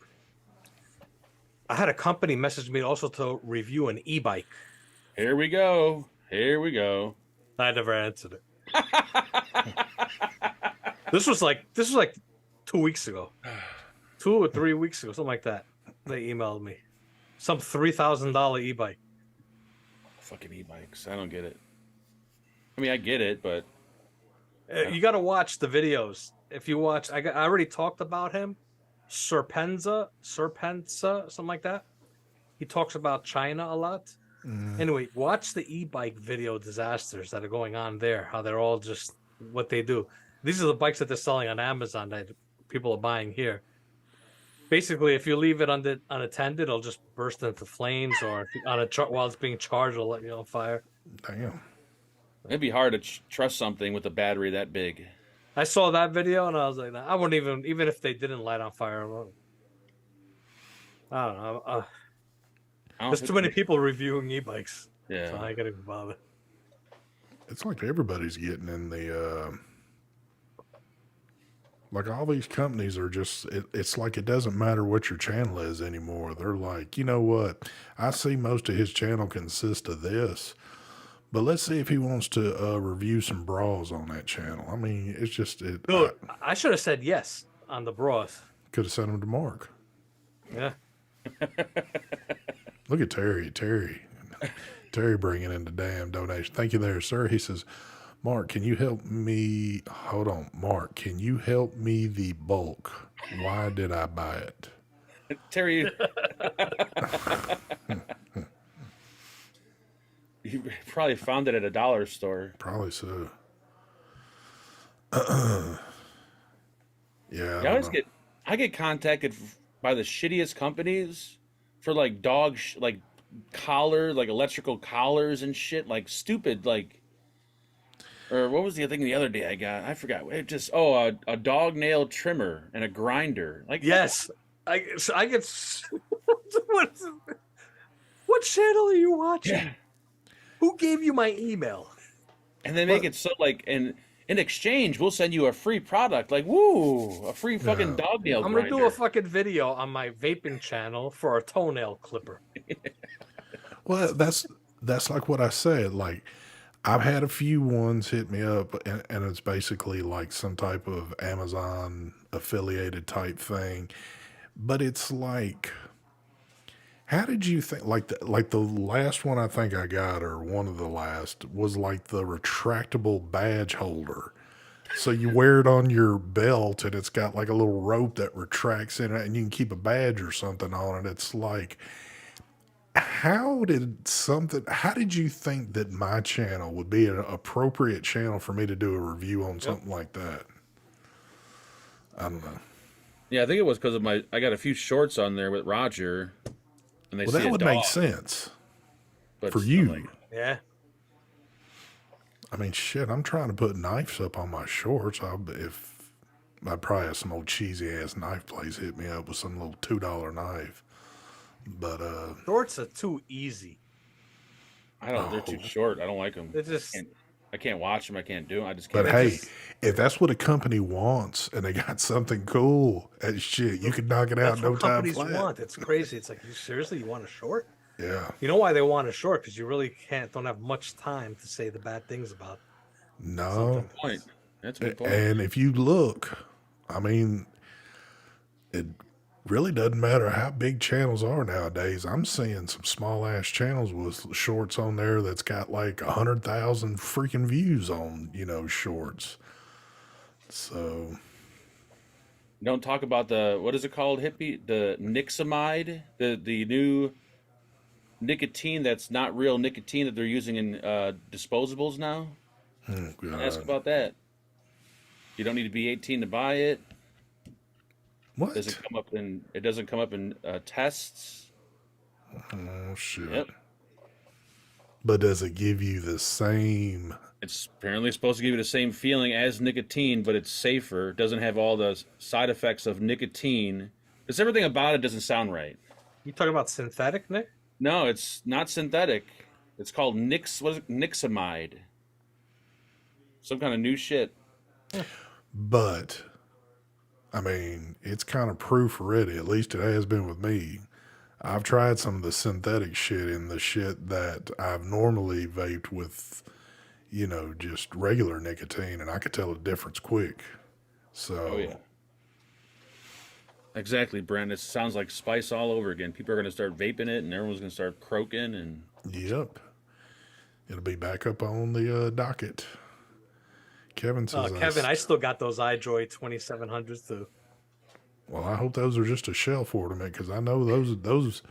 I had a company message me also to review an e-bike. Here we go. Here we go. I never answered it. This was like 2 weeks ago. 2 or 3 weeks ago, something like that. They emailed me. Some $3,000 e-bike. Fucking e-bikes. I don't get it. I mean, I get it, but... You got to watch the videos. If you watch, I already talked about him. Serpenza, something like that. He talks about China a lot. Anyway, watch the e-bike video disasters that are going on there. How they're all just what they do. These are the bikes that they're selling on Amazon that people are buying here. Basically, if you leave it unattended, it'll just burst into flames, or while it's being charged, it'll let you on fire. Damn. It'd be hard to trust something with a battery that big. I saw that video and I was like, I wouldn't even if they didn't light on fire. I don't know. There's too many people reviewing e-bikes. Yeah. So I can't even bother. It's like everybody's getting in the, like all these companies are just, it's like it doesn't matter what your channel is anymore. They're like, you know what? I see most of his channel consists of this, but let's see if he wants to review some bras on that channel. I mean, it's just, Dude, I should have said yes on the bras. could have sent him to Mark. Yeah. Look at Terry bringing in the damn donation. Thank you there, sir. He says, Mark, can you help me? Hold on. Mark, can you help me the bulk? Why did I buy it? Terry, you probably found it at a dollar store. Probably so. Yeah. Yeah, I get contacted by the shittiest companies for like collar, like electrical collars and shit, like stupid, like, or what was the thing the other day I got? I forgot. It just a dog nail trimmer and a grinder. Like, Yes. I get. What channel are you watching? Yeah. Who gave you my email? And they make it so like, and in exchange, we'll send you a free product. Like, woo, a free fucking dog nail I'm grinder. gonna do a fucking video on my vaping channel for a toenail clipper. Well, that's like what I said. Like, I've had a few ones hit me up, and it's basically like some type of Amazon affiliated type thing. But it's like, How did you think like the last one I think I got, or one of the last, was like the retractable badge holder. So you wear it on your belt and it's got like a little rope that retracts in it and you can keep a badge or something on it. It's like, how did you think that my channel would be an appropriate channel for me to do a review on Yep. something like that? I don't know. Yeah, I think it was because of I got a few shorts on there with Roger, and they Well, see that a would dog, make sense but for I'm you. like, Yeah. I mean, shit, I'm trying to put knives up on my shorts. If I'd probably have some old cheesy ass knife place hit me up with some little $2 knife. But Shorts are too easy. I don't. They're too oh, short. I don't like them. They're just I can't watch them. I can't do them. I just but can't. they're hey, just if that's what a company wants and they got something cool as shit, you could knock it out that's in what no time companies flat. want. It's crazy. It's like, you seriously, you want a short? Yeah. You know why they want a short? Because you really don't have much time to say the bad things about No. something. Point. That's a good point. And if you look, I mean, it really doesn't matter how big channels are nowadays. I'm seeing some small ass channels with shorts on there that's got like 100,000 freaking views on, shorts. So, Don't talk about the what is it called, hippie? The nixamide, the new nicotine that's not real nicotine that they're using in disposables now. oh Don't ask God. about that. You don't need to be 18 to buy it. What? It doesn't come up in tests. Oh, shit. Yep. But does it give you the same? It's apparently supposed to give you the same feeling as nicotine, but it's safer. It doesn't have all the side effects of nicotine. Just everything about it doesn't sound right. You talking about synthetic, Nick? No, it's not synthetic. It's called what is it? Nixamide. Some kind of new shit. But, I mean, it's kind of proof already. At least it has been with me. I've tried some of the synthetic shit in the shit that I've normally vaped with, just regular nicotine, and I could tell the difference quick. Oh So, yeah. Exactly, Brent. It sounds like spice all over again. People are going to start vaping it, and everyone's going to start croaking. And yep, it'll be back up on the docket. Kevin says, Kevin, I still got those iDroid 2700s too. well, I hope those are just a shell ornament because I know those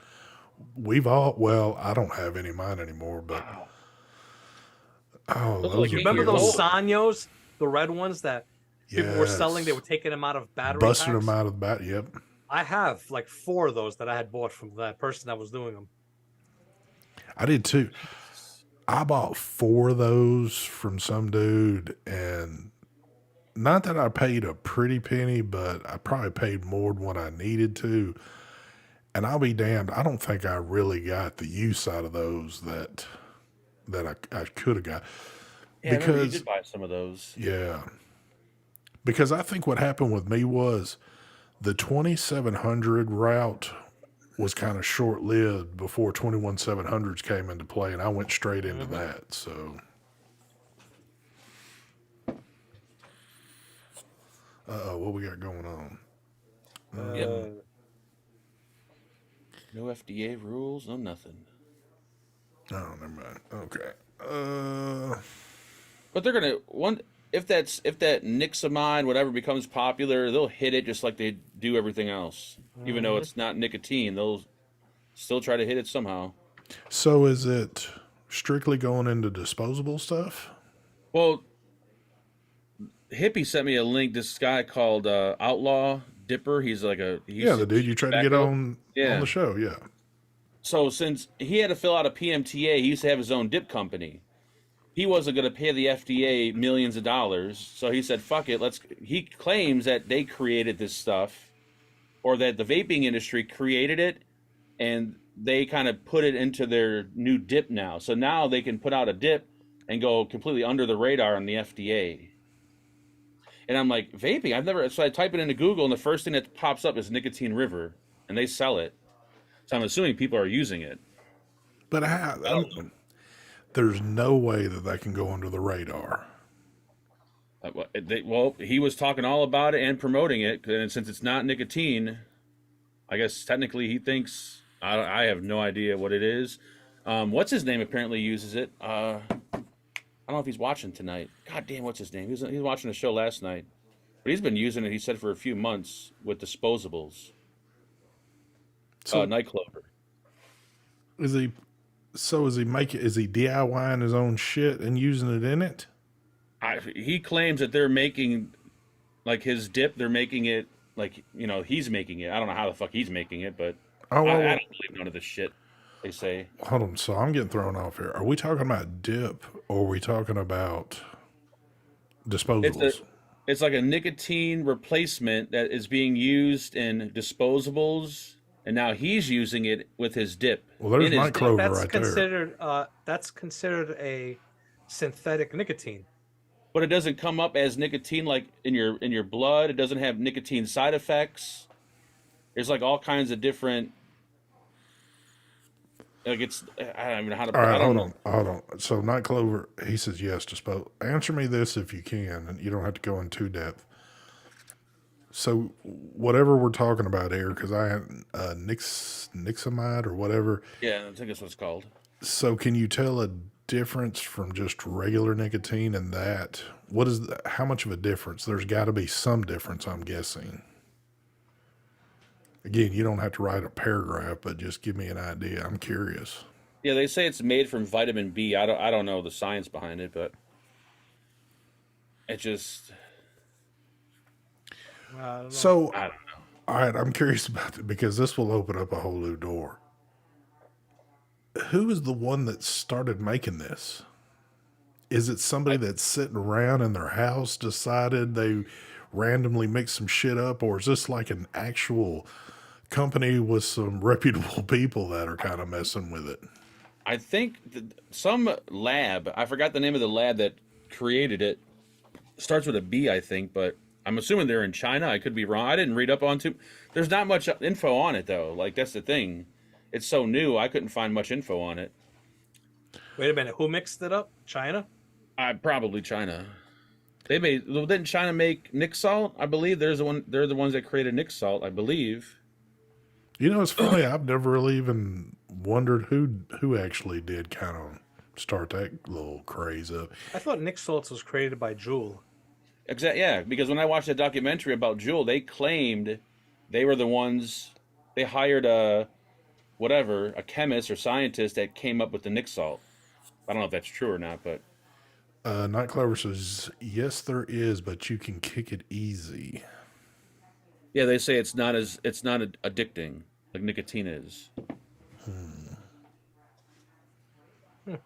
well, I don't have any of mine anymore, but oh, those are those like are You 8 remember years cool. those old. Sanyos, the red ones that people were selling? They Yes, were taking them out of battery busted packs. them out of the bat. Yep, I have like 4 of those that I had bought from that person that was doing them. I did too. I bought 4 of those from some dude, and not that I paid a pretty penny, but I probably paid more than what I needed to. And I'll be damned, I don't think I really got the use out of those that I could have got. Yeah, I remember you Because, did buy some of those. yeah, because I think what happened with me was the 2700 route was kind of short lived before 21700s came into play, and I went straight into that. So, what we got going on? Yep. No FDA rules, no nothing. Oh, never mind. Okay. But they're gonna if that nixamide whatever becomes popular, they'll hit it just like they do everything else. Even though it's not nicotine, they'll still try to hit it somehow. So is it strictly going into disposable stuff? Well, Hippie sent me a link. This guy called Outlaw Dipper. He's like Yeah, the dude you tried to get on Yeah. the show. Yeah. So since he had to fill out a PMTA, he used to have his own dip company. He wasn't going to pay the FDA millions of dollars, so he said, "Fuck it, let's." He claims that they created this stuff, or that the vaping industry created it, and they kind of put it into their new dip now. So now they can put out a dip and go completely under the radar on the FDA. And I'm like, vaping? I've never. So I type it into Google, and the first thing that pops up is Nicotine River, and they sell it. So I'm assuming people are using it. But I don't know. there's no way that they can go under the radar. Well, he was talking all about it and promoting it, and since it's not nicotine, I guess technically he thinks I have no idea what it is. What's his name apparently uses it. I don't know if he's watching tonight. God damn, what's his name? He was watching the show last night. But he's been using it, he said, for a few months with disposables. So Night Clover. is he? So is he making? Is he DIYing his own shit and using it in it? He claims that they're making, like, his dip, they're making it, like, he's making it. I don't know how the fuck he's making it, but Oh, I don't believe none of this shit they say. hold on. So I'm getting thrown off here. Are we talking about dip or are we talking about disposables? It's like a nicotine replacement that is being used in disposables, and now he's using it with his dip. Well, there's Night Clover That's right there. considered a synthetic nicotine. But it doesn't come up as nicotine like in your blood. It doesn't have nicotine side effects. There's like all kinds of different. Like it's, I don't even know how to. All right, I don't hold on. So Night Clover, he says yes to dispose. Answer me this if you can, and you don't have to go in too depth. So whatever we're talking about here, because I have nixamide or whatever. Yeah, I think that's what it's called. So can you tell a difference from just regular nicotine and that? What is how much of a difference? There's got to be some difference, I'm guessing. Again, you don't have to write a paragraph, but just give me an idea. I'm curious. Yeah, they say it's made from vitamin B. I don't know the science behind it, but it just. I don't know. So, I don't know. all right, I'm curious about it because this will open up a whole new door. Who is the one that started making this? Is it somebody that's sitting around in their house decided they randomly mixed some shit up, or is this like an actual company with some reputable people that are kind of messing with it? I think some lab. I forgot the name of the lab that created it. Starts with a B, I think, but I'm assuming they're in China. I could be wrong. I didn't read up on too. There's not much info on it though. Like that's the thing. It's so new. I couldn't find much info on it. Wait a minute. Who mixed it up? China? Probably China. Didn't China make Nick Salt? I believe they're the ones that created Nick Salt. I believe. You know, it's funny. I've never really even wondered who actually did kind of start that little craze up. I thought Nick Saltz was created by Juul. Exactly. Yeah, because when I watched that documentary about Juul, they claimed they were the ones. They hired a chemist or scientist that came up with the Nick Salt. I don't know if that's true or not, but Night Clover says, yes, there is, but you can kick it easy. yeah, they say it's not addicting like nicotine is. I don't know.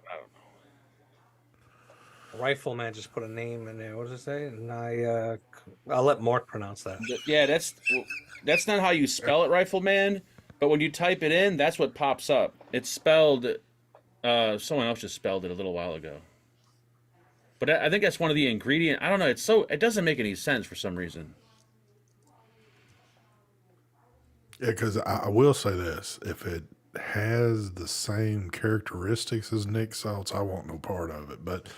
Rifleman just put a name in there. What does it say? And I'll let Mark pronounce that. Yeah, that's not how you spell it, Rifleman. But when you type it in, that's what pops up. It's spelled. Someone else just spelled it a little while ago. But I think that's one of the ingredient. I don't know. It doesn't make any sense for some reason. Yeah, because I will say this: if it has the same characteristics as Nick Salt's, I want no part of it. But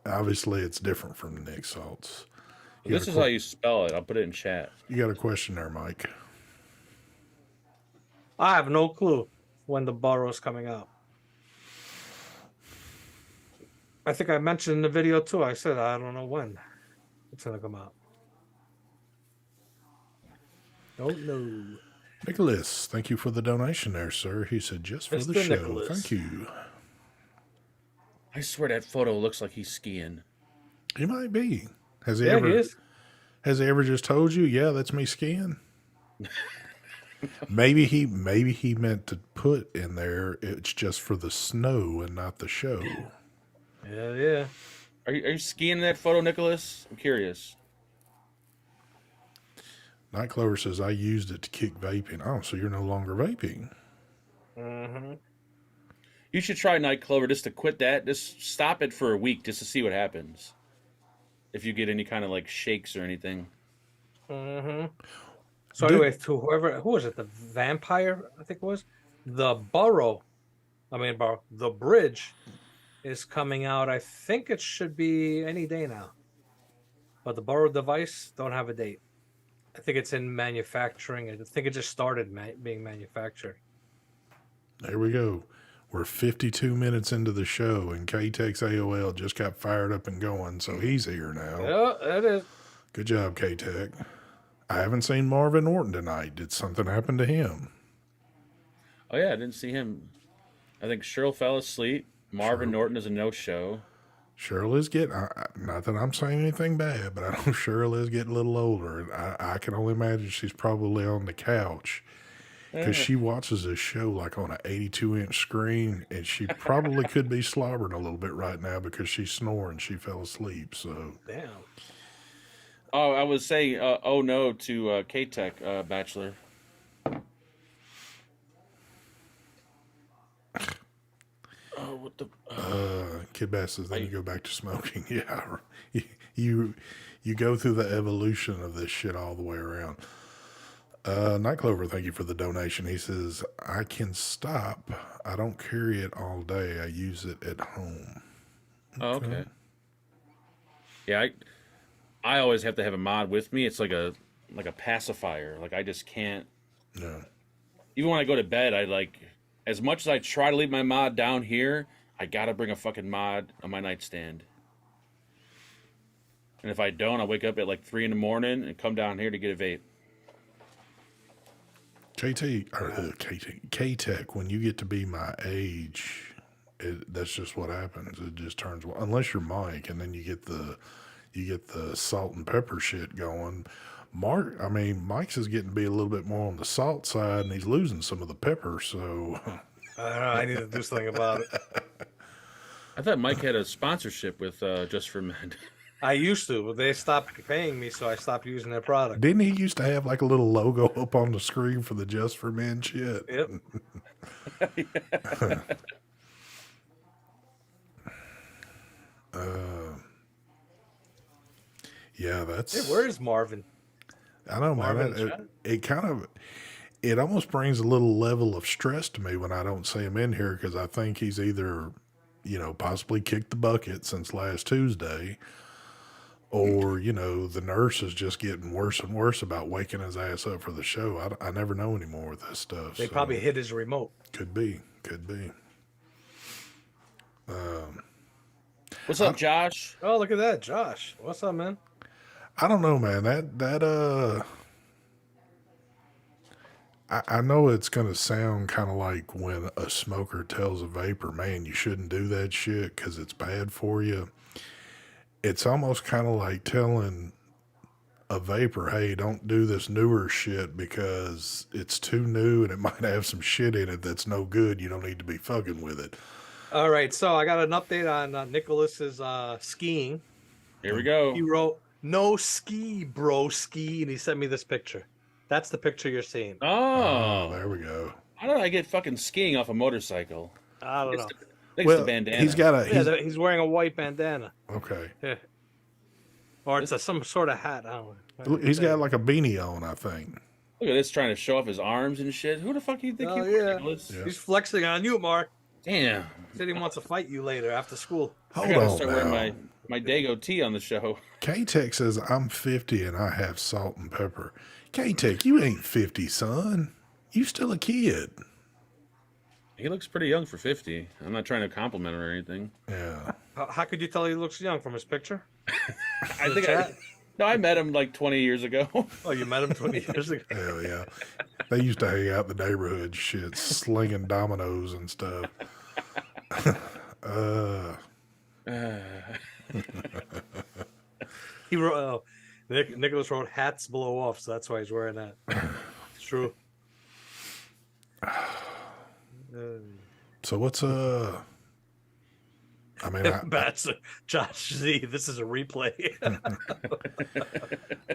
obviously, it's different from Nick Salt's. This is how you spell it. I'll put it in chat. You got a question there, Mike? I have no clue when the borrow's coming out. I think I mentioned in the video too. I said I don't know when it's gonna come out. Don't know. Nicholas, thank you for the donation there, sir. He said just for the Mr. show. Nicholas. Thank you. I swear that photo looks like he's skiing. He might be. Has he Yeah, ever? he is. Has he ever just told you? Yeah, that's me skiing. maybe he meant to put in there. It's just for the snow and not the show. Yeah. Are you skiing in that photo, Nicholas? I'm curious. Night Clover says I used it to kick vaping. Oh, so you're no longer vaping. Mm-hmm. You should try Night Clover just to quit that. Just stop it for a week just to see what happens. If you get any kind of like shakes or anything. Mm-hmm. So anyway, to who was it? The vampire, I think it was. The bridge is coming out. I think it should be any day now. But the borrowed device don't have a date. I think it's in manufacturing. I think it just started being manufactured. There we go. We're 52 minutes into the show, and K-Tech's AOL just got fired up and going, so he's here now. Yeah, that is. Good job, K-Tech. I haven't seen Marvin Norton tonight. Did something happen to him? Oh yeah, I didn't see him. I think Cheryl fell asleep. Marvin Norton is a no-show. Cheryl is getting, not that I'm saying anything bad, but I know Cheryl is getting a little older. And I can only imagine she's probably on the couch because she watches this show like on an 82-inch screen, and she probably could be slobbering a little bit right now because she's snoring. She fell asleep. So Damn. Oh, I was saying, oh no to K-Tech, Bachelor. Oh, what the? Kid Bass says, then you go back to smoking. Yeah, you go through the evolution of this shit all the way around. Night Clover, thank you for the donation. He says, I can stop. I don't carry it all day. I use it at home. Oh, okay. Yeah, I always have to have a mod with me. It's like a pacifier. Like I just can't. No. Even when I go to bed, I like, as much as I try to leave my mod down here, I gotta bring a fucking mod on my nightstand. And if I don't, I wake up at like 3 in the morning and come down here to get a vape. K-Tech, when you get to be my age, that's just what happens. It just turns, unless you're Mike, and then you get the salt and pepper shit going. Mike's is getting to be a little bit more on the salt side, and he's losing some of the pepper. So I don't know. I need to do something about it. I thought Mike had a sponsorship with Just for Men. I used to, but they stopped paying me, so I stopped using their product. didn't he used to have like a little logo up on the screen for the Just for Men shit? Yep. Yeah, that's. Hey, where is Marvin? I know, Marvin man. It almost brings a little level of stress to me when I don't see him in here, because I think he's either, possibly kicked the bucket since last Tuesday, or, the nurse is just getting worse and worse about waking his ass up for the show. I never know anymore with this stuff. They probably hit his remote. Could be. What's up, Josh? Oh, look at that, Josh. What's up, man? I don't know, man. I know it's going to sound kind of like when a smoker tells a vapor, man, you shouldn't do that shit because it's bad for you. It's almost kind of like telling a vapor, hey, don't do this newer shit because it's too new and it might have some shit in it that's no good. You don't need to be fucking with it. All right, so I got an update on Nicholas's skiing. Here we go. He wrote, "No ski, bro, ski," and he sent me this picture. That's the picture you're seeing. Oh, There we go. how did I get fucking skiing off a motorcycle? I don't know. I think it's the bandana. He's got a. He's wearing a white bandana. Okay. Yeah. Or it's some sort of hat. I don't know. He's got like a beanie on, I think. Look at this, trying to show off his arms and shit. Who the fuck do you think Oh, you are, yeah. Nicholas? Yeah. He's flexing on you, Mark. Damn. He said he wants to fight you later after school. I Hold gotta on start now. wearing my Dago tee on the show. K-Tech says, I'm 50 and I have salt and pepper. K-Tech, you ain't 50, son. You still a kid. He looks pretty young for 50. I'm not trying to compliment him or anything. Yeah. How could you tell he looks young from his picture? I think I met him like 20 years ago. Oh, you met him 20 years ago. Hell yeah. They used to hang out in the neighborhood, shit, slinging dominoes and stuff. He wrote, Nicholas wrote, "Hats blow off," so that's why he's wearing that. It's true. So what's I mean, Bats, Josh Z, this is a replay.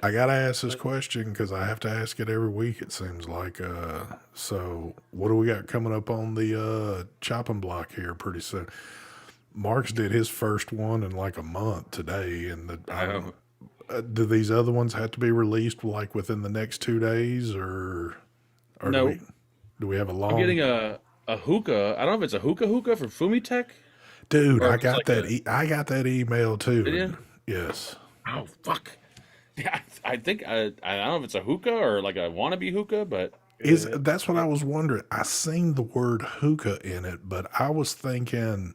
I gotta ask this question because I have to ask it every week, it seems like. So what do we got coming up on the chopping block here pretty soon? Mark's did his first one in like a month today, and do these other ones have to be released like within the next 2 days, or No. do we have a long? I'm getting a hookah. I don't know if it's a hookah from Fumitech. Dude, or I it's got like that. I got that email too. Did you? Yes. Oh, fuck. Yeah, I think, I don't know if it's a hookah or like a wannabe hookah, but That's what I was wondering. I seen the word hookah in it, but I was thinking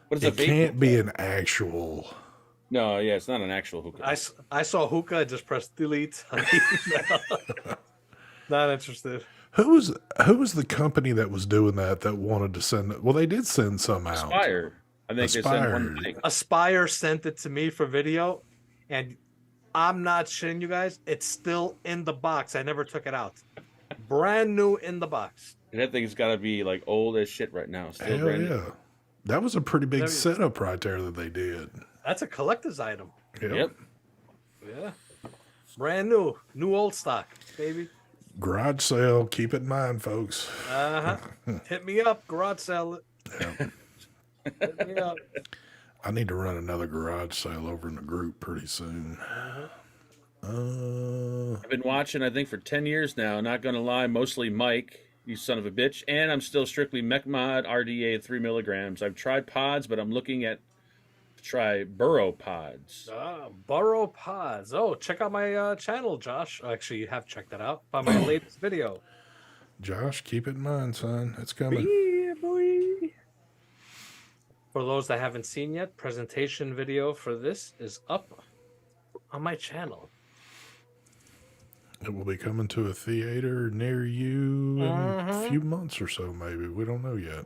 But it's a it vape can't be hookah. an actual. No, yeah, it's not an actual hookah. I saw hookah, I just pressed delete. Not interested. Who was the company that was doing that wanted to send it? Well, they did send some out. Aspire. I think they sent one Aspire. thing. Aspire sent it to me for video, and I'm not shitting you guys. It's still in the box. I never took it out. Brand new in the box. And that thing's got to be like old as shit right now. Still Hell brand new. yeah. That was a pretty big Very- setup right there that they did. That's a collector's item. Yep. Yeah. Brand new. New old stock, baby. Garage sale. Keep it in mind, folks. Hit me up. Garage sale it. Hit me up. I need to run another garage sale over in the group pretty soon. I've been watching, I think, for 10 years now. Not going to lie, mostly Mike, you son of a bitch. And I'm still strictly MechMod RDA at 3 milligrams. I've tried pods, but I'm looking at try burrow pods. Burrow pods. Oh, check out my channel, Josh. Actually, you have checked that out by my latest video. Josh, keep it in mind, son. It's coming. Yeah, boy. For those that haven't seen yet, presentation video for this is up on my channel. It will be coming to a theater near you in a few months or so, maybe. We don't know yet.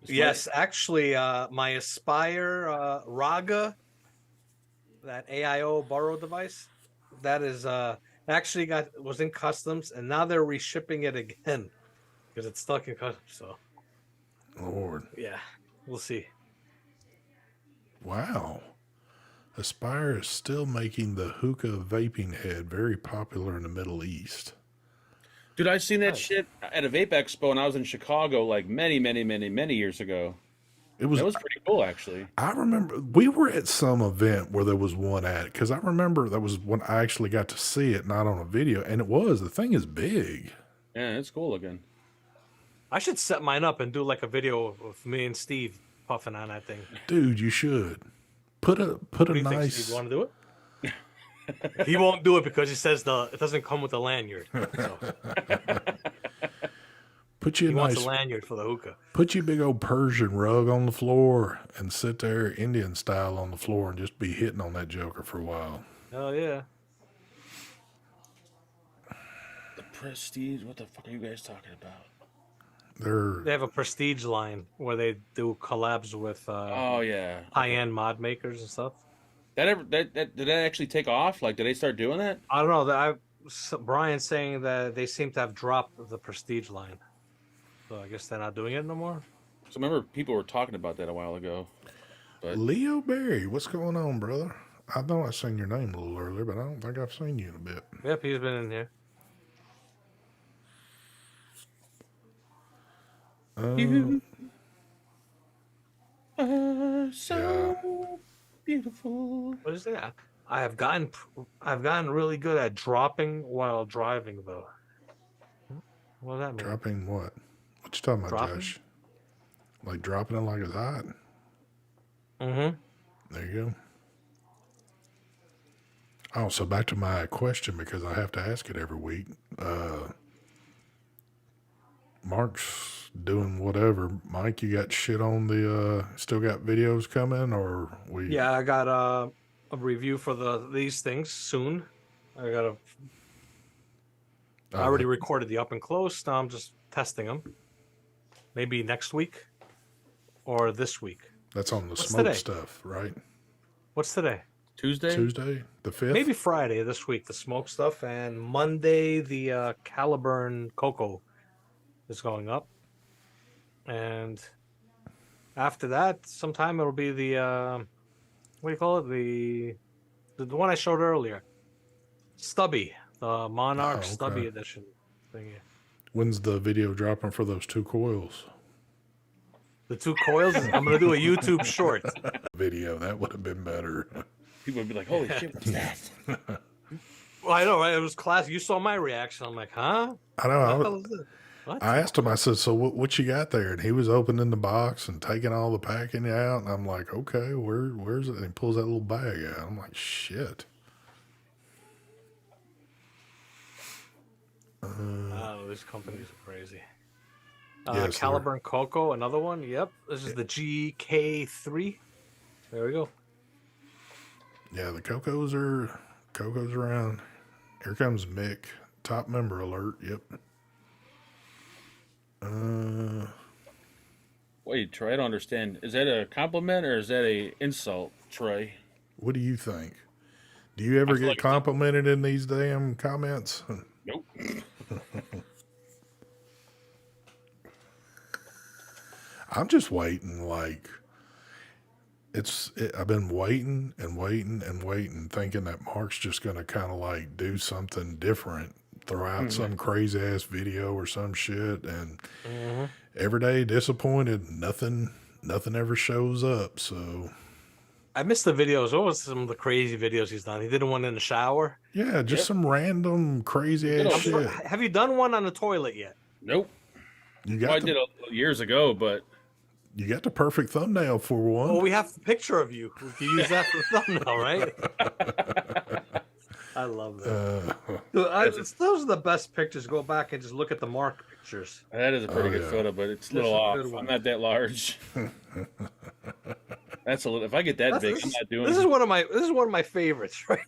Yes, actually, my Aspire Raga, that AIO borrow device, that is actually was in customs, and now they're reshipping it again because it's stuck in customs. So, Lord. yeah, we'll see. Wow. Aspire is still making the hookah vaping head very popular in the Middle East. Dude, I seen that shit at a Vape Expo, and I was in Chicago like many years ago. That was pretty cool, actually. I remember we were at some event where there was one at it because I remember that was when I actually got to see it, not on a video, and the thing is big. Yeah, it's cool looking. I should set mine up and do like a video of me and Steve puffing on that thing. Dude, you should put a What do you think, nice. Steve? You want to do it? He won't do it because he says it doesn't come with a lanyard. So Put you he a wants nice. a lanyard for the hookah. Put your big old Persian rug on the floor and sit there Indian style on the floor and just be hitting on that joker for a while. Hell yeah. The Prestige, what the fuck are you guys talking about? They have a prestige line where they do collabs with Oh yeah, high-end mod makers and stuff. did that actually take off? Like, did they start doing that? I don't know. Brian's saying that they seem to have dropped the prestige line. So I guess they're not doing it no more. So remember, people were talking about that a while ago. But Leo Berry, what's going on, brother? I know I seen your name a little earlier, but I don't think I've seen you in a bit. Yep, he's been in here. you are so beautiful. What is that? I've gotten really good at dropping while driving, though. What does that mean? Dropping what? What you talking about, Dropping? Josh? Like dropping it like it's hot? Mm-hmm. There you go. Oh, so back to my question because I have to ask it every week. Mark's doing whatever. Mike, you got shit on the still got videos coming or we Yeah, I got a review for these things soon. I already recorded the up and close. Now I'm just testing them. Maybe next week or this week. That's on the What's smoke today? stuff, right? What's today? Tuesday? Tuesday, the 5th? Maybe Friday this week, the smoke stuff, and Monday the Caliburn Cocoa is going up, and after that, sometime it'll be the what do you call it? The one I showed earlier, Stubby, the Monarch okay. Stubby edition thing. When's the video dropping for those 2 coils? The 2 coils. I'm gonna do a YouTube short. Video, that would have been better. People would be like, "Holy shit, what's that?" Well, I know, right? It was classic. You saw my reaction. I'm like, huh? I know. What the hell is this? What? I asked him, I said, so what you got there? And he was opening the box and taking all the packing out. And I'm like, okay, where's it? And he pulls that little bag out. I'm like, shit. Oh, these companies are crazy. Yes, Caliber and Coco, another one. Yep, this is the GK3. There we go. yeah, the Cocos are around. Here comes Mick. Top member alert. Yep. Wait, Troy, I don't understand. Is that a compliment or is that a insult, Troy? What do you think? Do you ever feel get like it's complimented in these damn comments? Nope. I'm just waiting. Like, I've been waiting and waiting and waiting, thinking that Mark's just going to kind of like do something different, throw out some crazy ass video or some shit. And every day disappointed. Nothing ever shows up. So I missed the videos. What was some of the crazy videos he's done? He did one in the shower. yeah, just some random crazy Good ass old shit. Have you done one on the toilet yet? Nope. You Well, got I did years ago, but you got the perfect thumbnail for one. Well, we have a picture of you. We can use that for the thumbnail, right? I love that. Those are the best pictures. Go back and just look at the Mark pictures. that is a pretty good yeah. photo, but it's a That's little a off. good one. I'm not that large. That's a little. If I get that big, I'm not doing This it. is one of my favorites, right?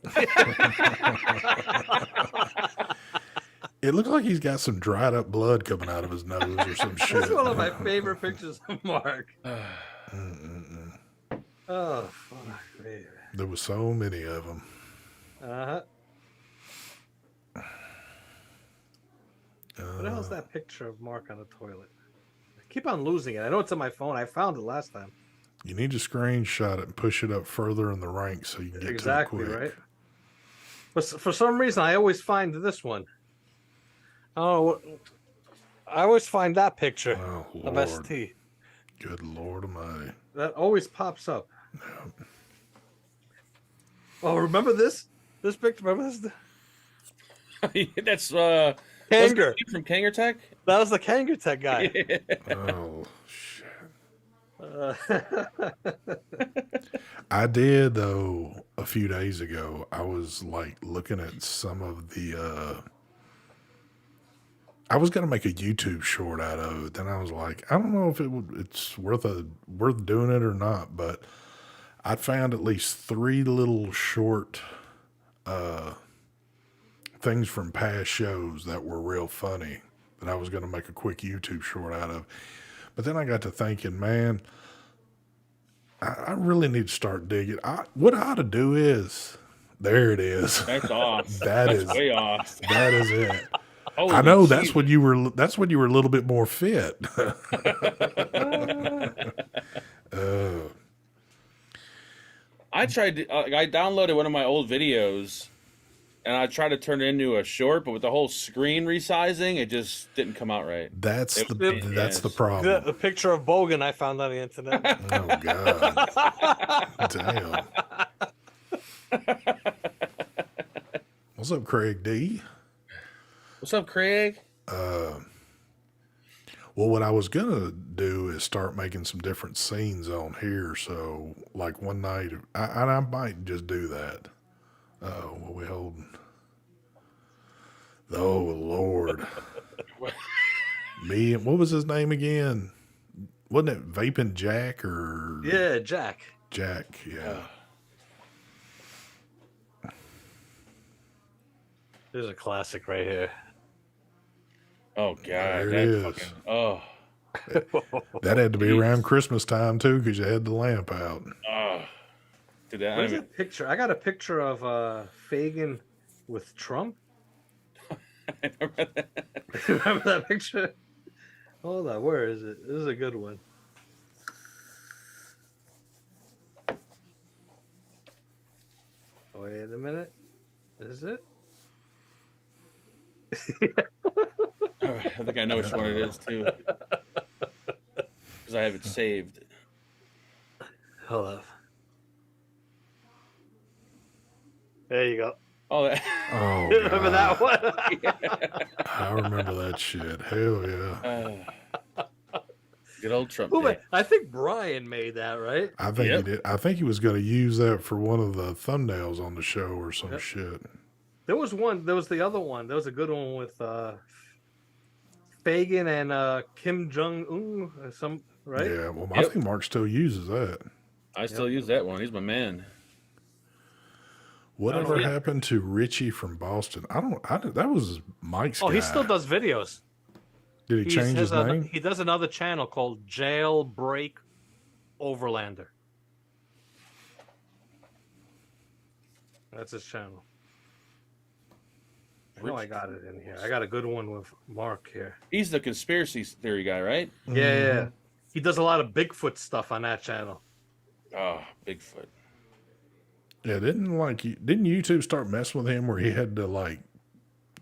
It looks like he's got some dried up blood coming out of his nose or some shit. That's one of my favorite pictures of Mark. Oh, fuck, baby. There was so many of them. Uh-huh. What the hell's that picture of Mark on the toilet? I keep on losing it. I know it's on my phone. I found it last time. You need to screenshot it and push it up further in the ranks so you can get Exactly, to it quick. right? But for some reason, I always find this one. Oh, I always find that picture Oh, of Lord. ST. Good Lord Almighty. That always pops up. Oh, remember this? This picture? Remember this? That's Kanger. from Kanger Tech. That was the Kanger Tech guy. Oh, shit. Uh, I did, though, a few days ago. I was, like, looking at some of the, I was going to make a YouTube short out of it. Then I was like, I don't know if it's worth doing it or not, but I found at least 3 little short, things from past shows that were real funny that I was going to make a quick YouTube short out of. But then I got to thinking, man, I really need to start digging. What I ought to do is, there it is. That's off. That's way off. That is it. Holy I know Jesus. that's when you were a little bit more fit. I tried to, I downloaded one of my old videos and I tried to turn it into a short, but with the whole screen resizing, it just didn't come out right. That's It- the it- that's yes. the problem. the picture of Bogan I found on the internet. Oh God. Damn. What's up, Craig D? What's up, Craig? Well, what I was gonna do is start making some different scenes on here. So, like one night, I might just do that. What we holding? Oh Lord! Me and what was his name again? Wasn't it Vaping Jack or Yeah, Jack. Jack? Yeah. There's a classic right here. Oh God, There it that is. fucking oh, That had to be around Christmas time too, because you had the lamp out. did that? I Where's mean, that picture? I got a picture of Fagin with Trump. Remember that picture? Hold on, where is it? This is a good one. Wait a minute. Is it? I think I know which one it is too, because I have it saved. Hold up. There you go. Oh, that, Oh, Remember God. that one? I remember that shit. Hell yeah. good old Trump. Who day. made- I think Brian made that, right? I think Yep. he did. I think he was going to use that for one of the thumbnails on the show or some shit. There was one. There was the other one. There was a good one with Fagan and Kim Jong Un. Some right? Yeah, well, I think Mark still uses that. I still use that one. He's my man. Whatever happened to Richie from Boston? That was Mike's guy. He still does videos. Did he change his name? He does another channel called Jailbreak Overlander. That's his channel. I know I got it in here. I got a good one with Mark here. He's the conspiracy theory guy, right? Yeah. He does a lot of Bigfoot stuff on that channel. Oh, Bigfoot. Yeah, didn't YouTube start messing with him where he had to like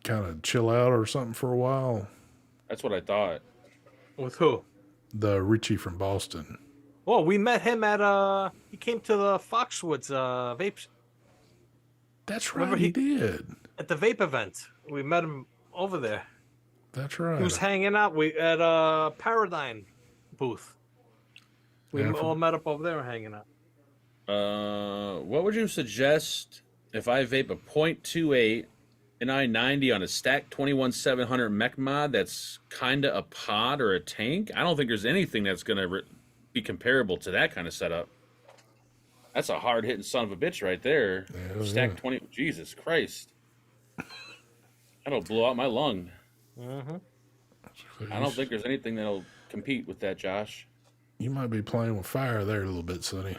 kind of chill out or something for a while? That's what I thought. With who? The Richie from Boston. Oh, we met him at he came to the Foxwoods Vapes. That's right, he did. At the Vape event. We met him over there. That's right. He was hanging out at a Paradigm booth. We all met up over there hanging out. What would you suggest if I vape a 0.28 an I-90 on a stack 21700 mech mod that's kind of a pod or a tank? I don't think there's anything that's going to be comparable to that kind of setup. That's a hard-hitting son of a bitch right there. Stack 20... Jesus Christ. That'll blow out my lung. I don't think there's anything that'll compete with that, Josh. You might be playing with fire there a little bit, Sonny.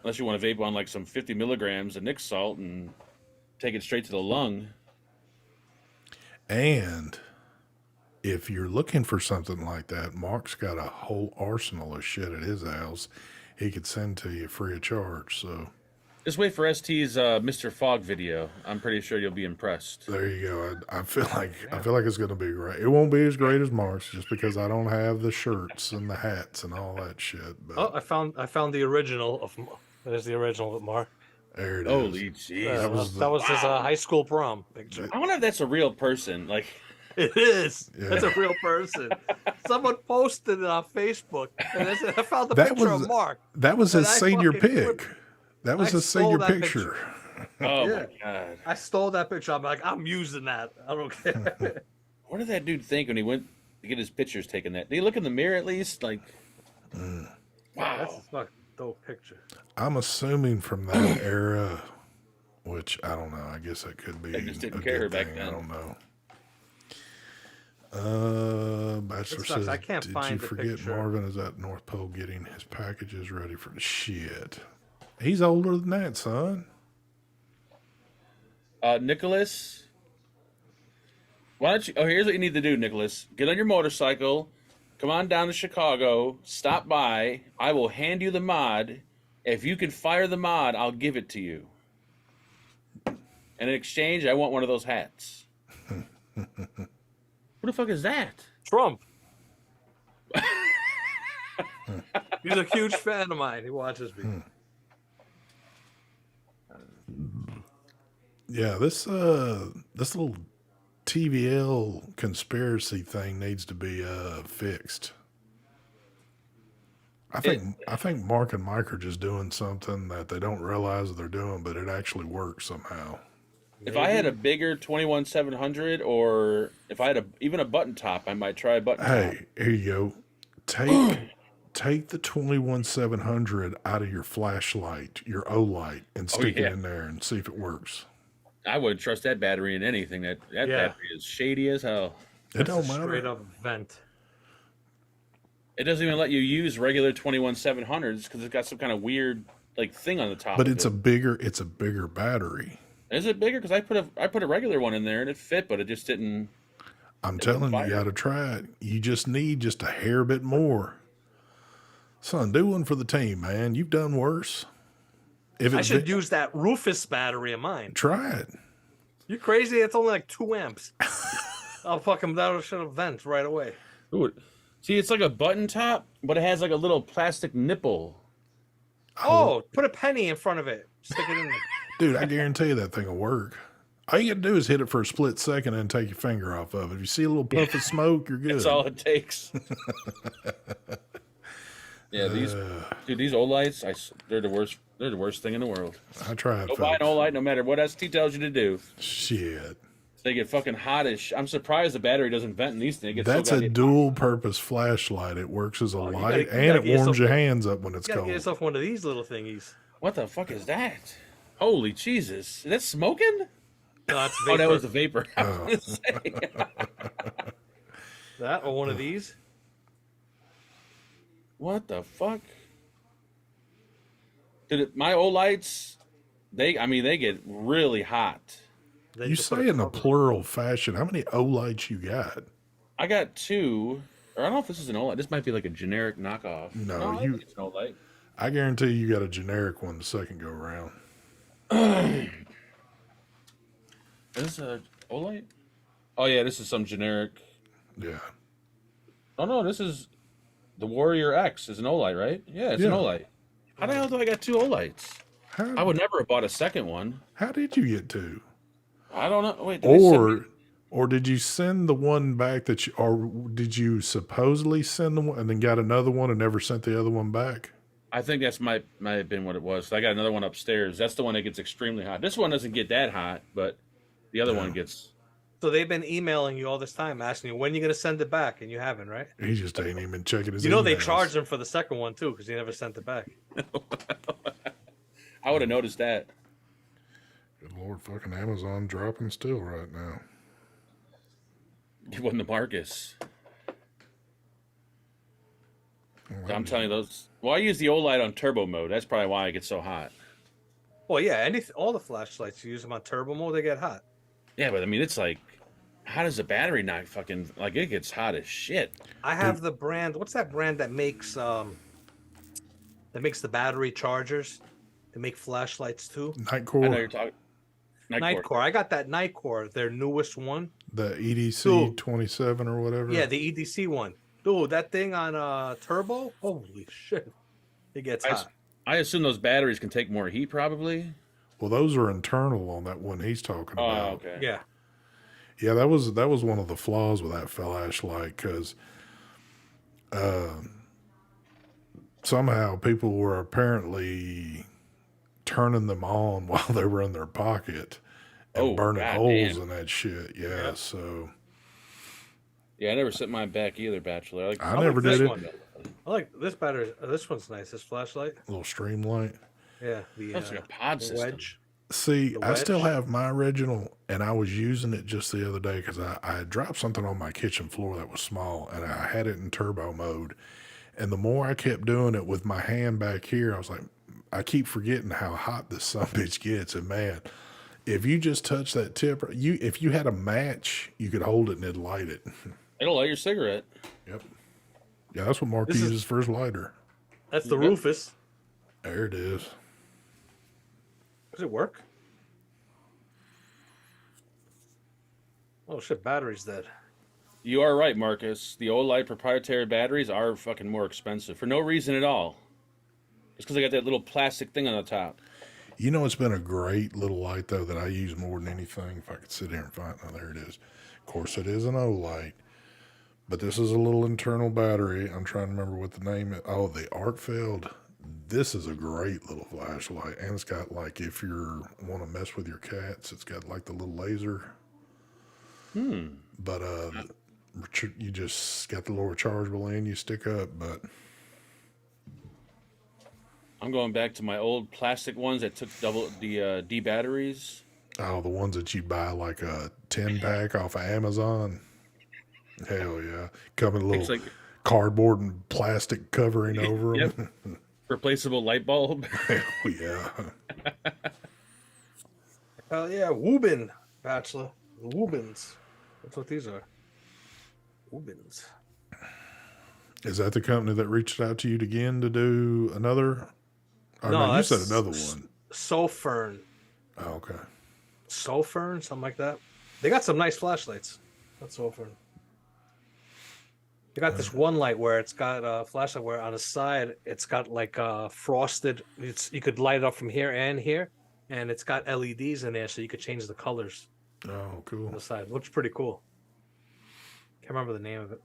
Unless you want to vape on like some 50 milligrams of Nick salt and take it straight to the lung. And if you're looking for something like that, Mark's got a whole arsenal of shit at his house he could send to you free of charge. So just wait for ST's Mr. Fog video. I'm pretty sure you'll be impressed. There you go. I feel like it's going to be great. It won't be as great as Mark's just because I don't have the shirts and the hats and all that shit. But I found the original of. There's the original of Mark. There it is. Holy jeez. That was his high school prom picture. I wonder if that's a real person. Like, it is. Yeah. That's a real person. Someone posted it on Facebook, and I found the picture of Mark. That was his senior pic. That was his senior picture. Oh my god! I stole that picture. I'm like, I'm using that. I don't care. What did that dude think when he went to get his pictures taken? Did he look in the mirror at least? Like, wow, that's a fucking dope picture. I'm assuming from that era, which I don't know. I guess that could be. They just didn't care back then. I don't know. Bachelor says, I can't find did you forget Marvin is at North Pole getting his packages ready for the shit? He's older than that, son. Nicholas, why don't you? Oh, here's what you need to do, Nicholas. Get on your motorcycle, come on down to Chicago, stop by. I will hand you the mod. If you can fire the mod, I'll give it to you. And in exchange, I want one of those hats. What the fuck is that? Trump. He's a huge fan of mine. He watches me. Yeah, this little TVL conspiracy thing needs to be fixed. I think Mark and Mike are just doing something that they don't realize that they're doing, but it actually works somehow. If I had a bigger 21700, or if I had even a button top, I might try a button top. Hey, here you go. Take the 21700 out of your flashlight, your O-light, and stick it in there and see if it works. I wouldn't trust that battery in anything. That battery is shady as hell. It don't matter. Straight up vent. It doesn't even let you use regular 21700s because it's got some kind of weird like thing on the top. But it's a bigger battery. Is it bigger? Because I put a regular one in there and it fit, but it just didn't. I'm telling you, you got to try it. You just need just a hair bit more. Son, do one for the team, man. You've done worse. I should use that Rufus battery of mine. Try it. You crazy? It's only like 2 amps. I'll fucking that should have vent right away. Ooh. See, it's like a button top, but it has like a little plastic nipple. Oh, put a penny in front of it. Stick it in there. Dude, I guarantee you that thing will work. All you got to do is hit it for a split second and take your finger off of it. If you see a little puff of smoke, you're good. That's all it takes. Yeah, these old lights, they're the worst They're the worst thing in the world. I tried. Don't buy an Olight no matter what ST tells you to do. Shit. They get fucking hot as I'm surprised the battery doesn't vent in these things. It gets That's so a goddamn dual-purpose flashlight. It works as a you light, gotta and it get warms your yourself hands up when it's You gotta cold. get yourself one of these little thingies. What the fuck is that? Holy Jesus. Is that smoking? No, that's Oh, that vapor. was the vapor. I was gonna say. That or one of these. What the fuck? My Olights, they get really hot. Then You just put say in a cover. plural fashion. How many Olights you got? I got two. Or I don't know if this is an Olight. This might be like a generic knockoff. No, I think it's an Olight. I guarantee you got a generic one the second go around. Is this a Olight? Oh yeah, this is some generic. Yeah. Oh no, this is the Warrior X is an Olight, right? Yeah, it's an Yeah. Olight. How the hell do I got two Olights? I would never have bought a second one. How did you get two? I don't know. Wait, did they send me- Or did you send the one back that you, or did you supposedly send the one and then got another one and never sent the other one back? I think that's might have been what it was. I got another one upstairs. That's the one that gets extremely hot. This one doesn't get that hot, but the other one gets. So they've been emailing you all this time, asking you when you're gonna send it back, and you haven't, right? He just ain't even checking his You know they emails. charged him for the second one too, because he never sent it back. I would have noticed that. Good Lord, fucking Amazon dropping still right now. It wasn't the Marcus. I'm telling you those. Well, I use the Olight on turbo mode. That's probably why it gets so hot. Well, yeah, all the flashlights you use them on turbo mode, they get hot. Yeah, but I mean, it's like, how does the battery not fucking like it gets hot as shit? I have the brand. What's that brand that makes the battery chargers? They make flashlights too. I know Nightcore, you're talking. Nightcore. I got that Nightcore, their newest one. the EDC 27 or whatever. Yeah, the EDC one. Dude, that thing on turbo, holy shit. It gets hot. I assume those batteries can take more heat, probably. Well, those are internal on that one he's talking Oh, about. okay. Yeah. Yeah, that was one of the flaws with that flashlight because somehow people were apparently turning them on while they were in their pocket and burning holes in that shit. Yeah, Yep. so Yeah, I never set mine back either, Bachelor. Like, I never this did it. one. I like this battery. This one's nice. This flashlight. Little streamlight. Yeah. The that's like a pod system. wedge. See, The I still wedge? have my original, and I was using it just the other day because I had dropped something on my kitchen floor that was small, and I had it in turbo mode. And the more I kept doing it with my hand back here, I was like, I keep forgetting how hot this sumbitch gets. And man, if you just touch that tip, if you had a match, you could hold it and it'd light it. It'll light your cigarette. Yep. Yeah, that's what Mark This is- uses for his lighter. That's the Yep. Rufus. There it is. Does it work? Oh shit, battery's dead. You are right, Marcus. The Olight proprietary batteries are fucking more expensive for no reason at all. It's because they got that little plastic thing on the top. You know, it's been a great little light, though, that I use more than anything. If I could sit here and find, oh, there it is. Of course, it is an O-light, but this is a little internal battery. I'm trying to remember what the name is. Oh, the Arcfeld. This is a great little flashlight, and it's got, like, if you want to mess with your cats, it's got, like, the little laser. But you just got the little rechargeable end you stick up, but... I'm going back to my old plastic ones that took double the D batteries. Oh, the ones that you buy like a 10-pack off of Amazon. Hell yeah. Come in a little It's like cardboard and plastic covering over them. replaceable light bulb. Hell yeah. Hell yeah, Woobin, Bachelor. The Woobins. That's what these are. Woobins. Is that the company that reached out to you again to do another? Or No, no, you said that's another one. Sofern. Oh, okay. Sofern, something like that. They got some nice flashlights. That's Sofern. They got this one light where it's got a flashlight where on the side it's got like frosted. You could light it up from here and here, and it's got LEDs in there, so you could change the colors Oh, on cool. the side. Looks pretty cool. Can't remember the name of it.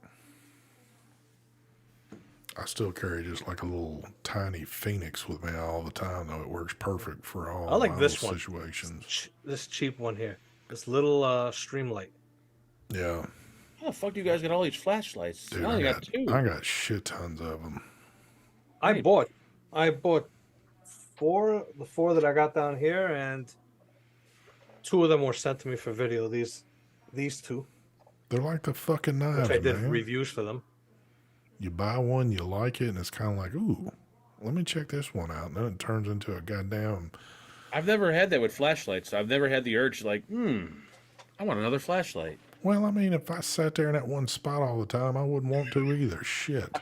I still carry just like a little tiny Phoenix with me all the time, though. It works perfect for all I like my this little one. situations. This cheap one here. This little Streamlight. Yeah, How the fuck do you guys get all these flashlights? dude, I only got two. I got shit tons of them. I Right. bought the four that I got down here, and two of them were sent to me for video. These two, They're like the fucking knives, which I did man. reviews for them. You buy one, you like it, and it's kind of like, ooh, let me check this one out. And then it turns into a goddamn. I've never had that with flashlights. I've never had the urge like, I want another flashlight. Well, I mean, if I sat there in that one spot all the time, I wouldn't want to either. Shit.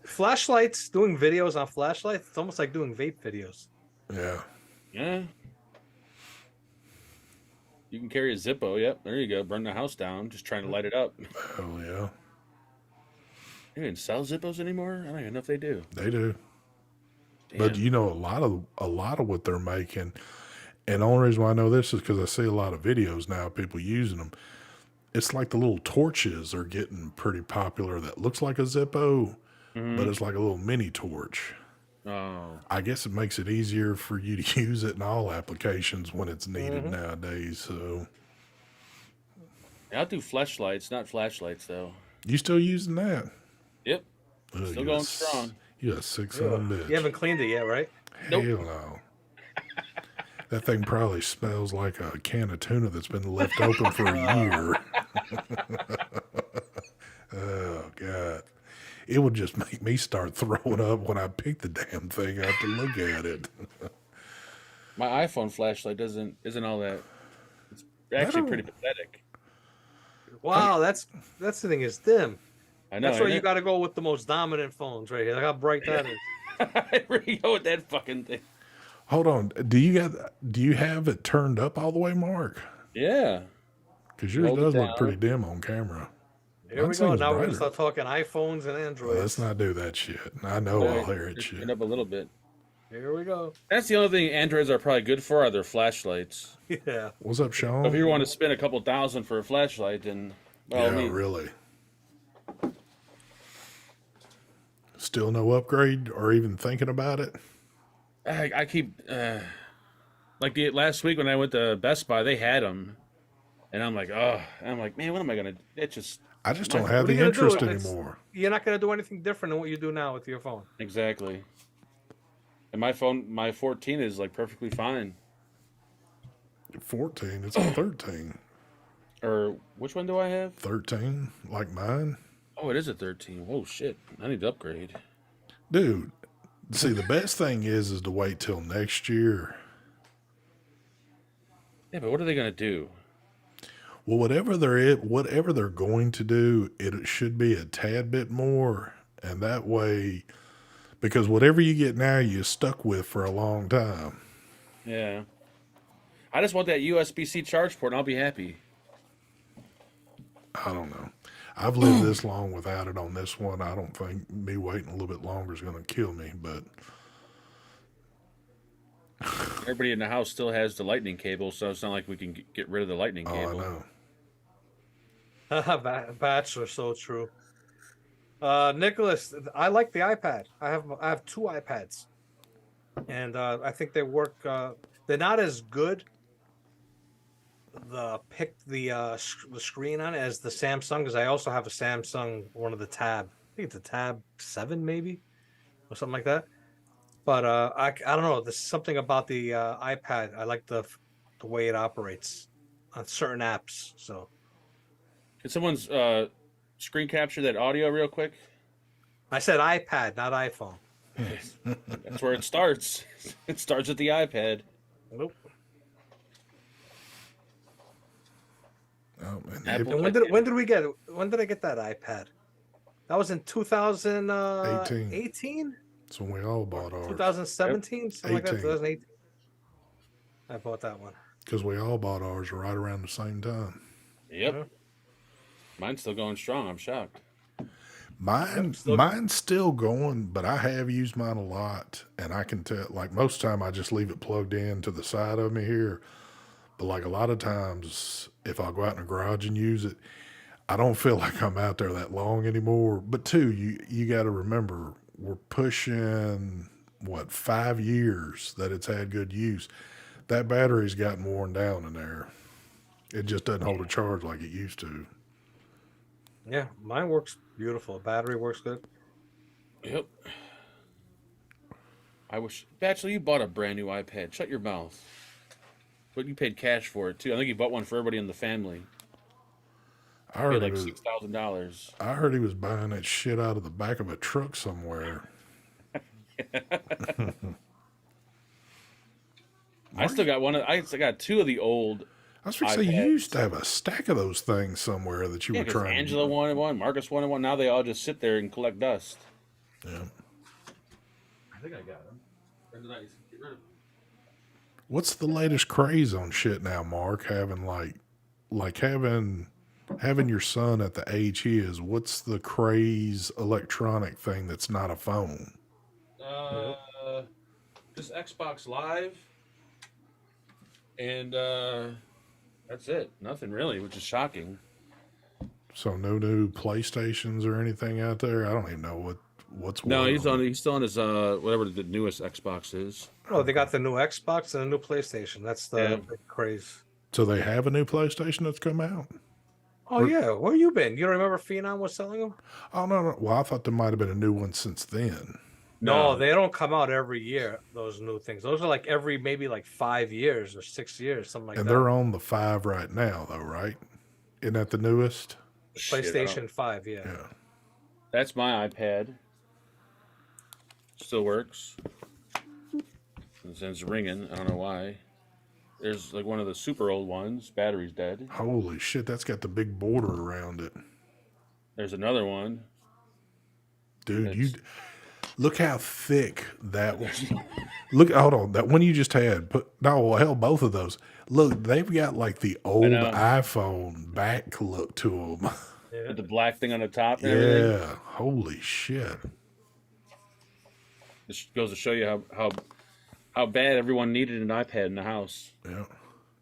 Flashlights, doing videos on flashlights, it's almost like doing vape videos. Yeah. Yeah. You can carry a Zippo. Yep, there you go. Burn the house down. Just trying to light it up. Hell yeah. They didn't sell Zippos anymore. I don't even know if they do. They do. Damn. But you know, a lot of what they're making, and the only reason why I know this is because I see a lot of videos now of people using them. It's like the little torches are getting pretty popular. That looks like a Zippo, but it's like a little mini torch. Oh, I guess it makes it easier for you to use it in all applications when it's needed nowadays. So, yeah, I'll do flashlights, not flashlights though. you still using that? Yep, Ugh, still you going a s- strong. You a sick-son bitch. You haven't cleaned it yet, right? Hell Nope. no. That thing probably smells like a can of tuna that's been left open for a year. Oh, God. It would just make me start throwing up when I pick the damn thing up to look at it. My iPhone flashlight isn't all that. It's actually pretty pathetic. Wow, that's the thing, is dim. I know. That's why ain't you it? got to go with the most dominant phones right here. Look how bright that is. I really go with that fucking thing. Hold on. Do you have it turned up all the way, Mark? Yeah. Because yours Rolled it does look down. pretty dim on camera. Here we Mine go. seems Now we're brighter. gonna start talking iPhones and Well, Androids. let's not do that shit. I know I'll hear it Just shit. turn up a little bit. Here we go. That's the only thing Androids are probably good for are their flashlights. Yeah. What's up, So if Sean? you want to spend a couple thousand for a flashlight, then Yeah, really. Still no upgrade or even thinking about it? I keep like last week when I went to Best Buy, they had them, and I'm like, oh, and I'm like, man, what am I gonna? It just I just don't have What are the you gonna do? interest It's- anymore. You're not gonna do anything different than what you do now with your phone. exactly. And my phone, my 14 is like perfectly fine. 14, it's a 13. Or which one do I have? 13, like mine. Oh, it is a 13. Whoa, shit! I need to upgrade. Dude, see, the best thing is to wait till next year. Yeah, but what are they gonna do? Well, whatever they're going to do, it should be a tad bit more. And that way, because whatever you get now, you're stuck with for a long time. Yeah, I just want that USB-C charge port, and I'll be happy. I don't know. I've lived this long without it on this one. I don't think me waiting a little bit longer is going to kill me, but Everybody in the house still has the lightning cable, so it's not like we can get rid of the lightning oh, cable. I know. Bachelor, so true. Nicholas, I like the iPad. I have two iPads, and I think they work. They're not as good. The screen on it as the Samsung, because I also have a Samsung, one of the Tab. I think it's a Tab 7 maybe, or something like that. But I don't know. There's something about the iPad. I like the way it operates on certain apps. So Can someone's screen capture that audio real quick? I said iPad, not iPhone. That's where it starts. It starts with the iPad. Nope. Oh, man. Apple- And when did we get it? When did I get that iPad? That was in 2018, That's when we all bought ours. 2017, something like that. 18. 2018. I bought that one. Because we all bought ours right around the same time. Yep. Yeah. Mine's still going strong. I'm shocked. Mine's still going, but I have used mine a lot, and I can tell. Like most of the time, I just leave it plugged in to the side of me here. But like a lot of times, if I go out in the garage and use it, I don't feel like I'm out there that long anymore. But two, you got to remember we're pushing what 5 years that it's had good use. That battery's gotten worn down in there. It just doesn't hold a charge like it used to. Yeah, mine works beautiful. Battery works good. Yep. I wish, Bachelor, you bought a brand new iPad. Shut your mouth. But you paid cash for it too. I think you bought one for everybody in the family. I Paid heard like he was, $6,000. I heard he was buying that shit out of the back of a truck somewhere. I still got one. I still got two of the old. I was going to say, you iPads. used to have a stack of those things somewhere that you Yeah, were because trying Angela wanted one, Marcus wanted one. Now they all just sit there and collect dust. Yeah. I think I got them. Get rid of them. What's the latest craze on shit now, Mark? Having having your son at the age he is, what's the craze electronic thing that's not a phone? Just Xbox Live, and that's it. Nothing really, which is shocking. So no new PlayStations or anything out there? I don't even know what's No, what he's still on his whatever the newest Xbox is. Oh, they got the new Xbox and a new PlayStation. That's the big craze. So they have a new PlayStation that's come out? Oh, yeah. Where you been? You don't remember Phenom was selling them? Oh, no. Well, I thought there might have been a new one since then. No, they don't come out every year, those new things. Those are like maybe like 5 years or 6 years, something like And that. they're on the 5 right now, though, right? Isn't that the newest? PlayStation 5, yeah. That's my iPad. Still works. It's ringing. I don't know why. There's like one of the super old ones. Battery's dead. Holy shit, that's got the big border around it. There's another one. Dude, you look how thick that was. Look, hold on, that one you just had. Hell, both of those. Look, they've got like the old iPhone back look to them. Yeah. With the black thing on the top. And everything. Yeah, holy shit. This goes to show you how bad everyone needed an iPad in the house. Yeah.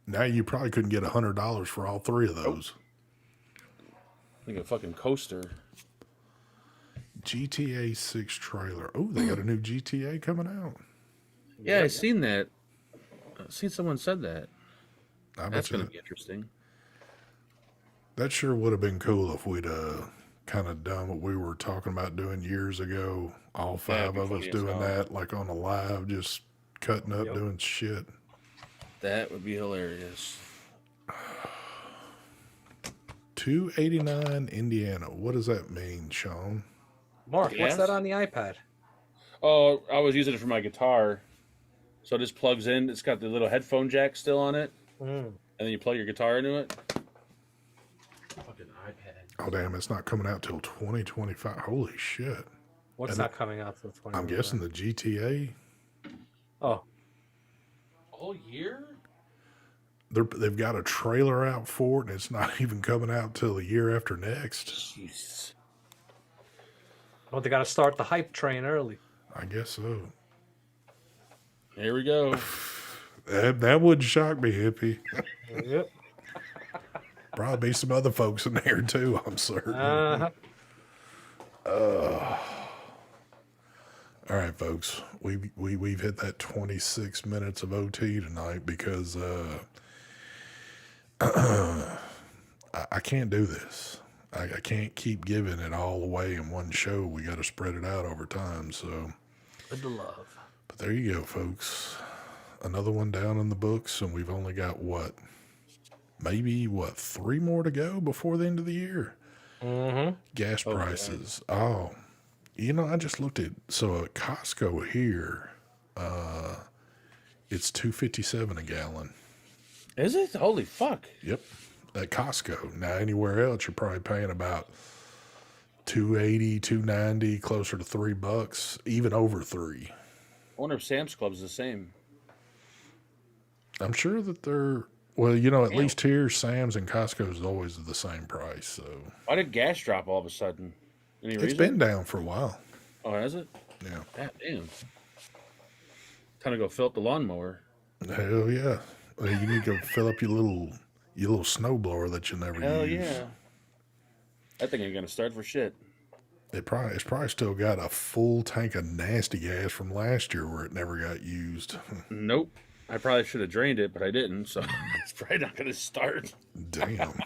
Now you probably couldn't get $100 for all 3 of those. Like a fucking coaster. GTA 6 trailer. Oh, they got a new GTA coming out. Yeah, I seen that. I seen someone said that. That's going to be interesting. That sure would have been cool if we'd kind of done what we were talking about doing years ago. All 5 of us doing that, like on a live, just cutting up, doing shit. That would be hilarious. 289 Indiana. What does that mean, Sean? Mark, what's that on the iPad? Oh, I was using it for my guitar. So it just plugs in. It's got the little headphone jack still on it. And then you plug your guitar into it. Fucking iPad. Oh, damn, it's not coming out till 2025. Holy shit. What's not coming out till 2025? I'm guessing the GTA. Oh. All year? They've got a trailer out for it, and it's not even coming out till the year after next. Jeez. Well, they got to start the hype train early. I guess so. Here we go. That wouldn't shock me, hippie. Yep. Probably be some other folks in there too, I'm certain. All right, folks. We've hit that 26 minutes of OT tonight because I can't do this. I can't keep giving it all away in one show. We got to spread it out over time. So, With the love. but there you go, folks. Another one down in the books, and we've only got maybe 3 more to go before the end of the year. Gas prices. Oh, I just looked at at Costco here. It's $2.57 a gallon. Is it? Holy fuck. Yep, at Costco. Now anywhere else, you're probably paying about $2.80, $2.90, closer to $3, even over $3. I wonder if Sam's Club's the same. I'm sure that they're at least here, Sam's and Costco's always the same price. So Why did gas drop all of a sudden? Any it's reason? been down for a while. Oh, has it? Yeah. God damn. Time to go fill up the lawnmower. Hell yeah. Well, you need to go fill up your little snowblower that you never Hell use. yeah. That thing ain't gonna start for shit. It's probably still got a full tank of nasty gas from last year where it never got used. Nope. I probably should have drained it, but I didn't, so it's probably not gonna start. Damn.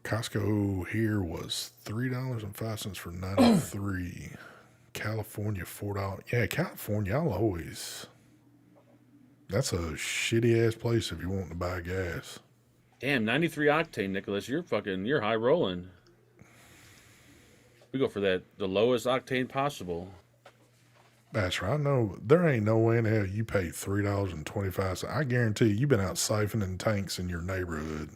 Costco here was $3.05 for 93. California $4. Yeah, California, I'll always. That's a shitty ass place if you want to buy gas. Damn, 93 octane, Nicholas. You're high rolling. We go for the lowest octane possible. That's right. I know there ain't no way in hell you paid $3.25. I guarantee you've been out siphoning tanks in your neighborhood.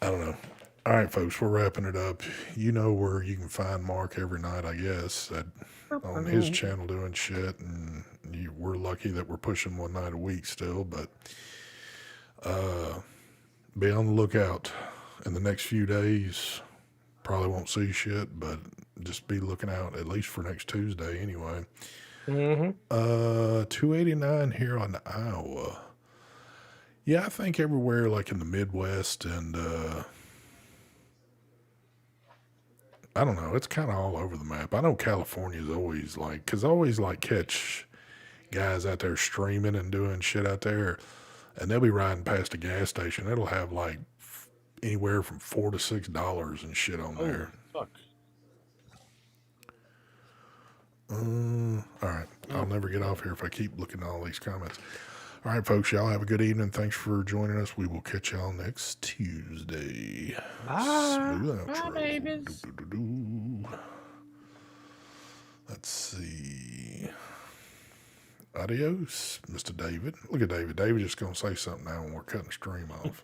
I don't know. All right, folks, we're wrapping it up. You know where you can find Mark every night, I guess, on his channel doing shit. And we're lucky that we're pushing one night a week still, but be on the lookout in the next few days. Probably won't see shit, but just be looking out at least for next Tuesday anyway. 289 here on Iowa. Yeah, I think everywhere like in the Midwest and I don't know, it's kind of all over the map. I know California's always like, because I always like catch guys out there streaming and doing shit out there, and they'll be riding past a gas station. It'll have like anywhere from $4 to $6 and shit on there. Fuck. All right. I'll never get off here if I keep looking at all these comments. All right, folks, y'all have a good evening. Thanks for joining us. We will catch y'all next Tuesday. Bye. Smooth outro. Bye, babies. Do-do-do-do. Let's see. Adios, Mr. David. Look at David. David just going to say something now when we're cutting the stream off.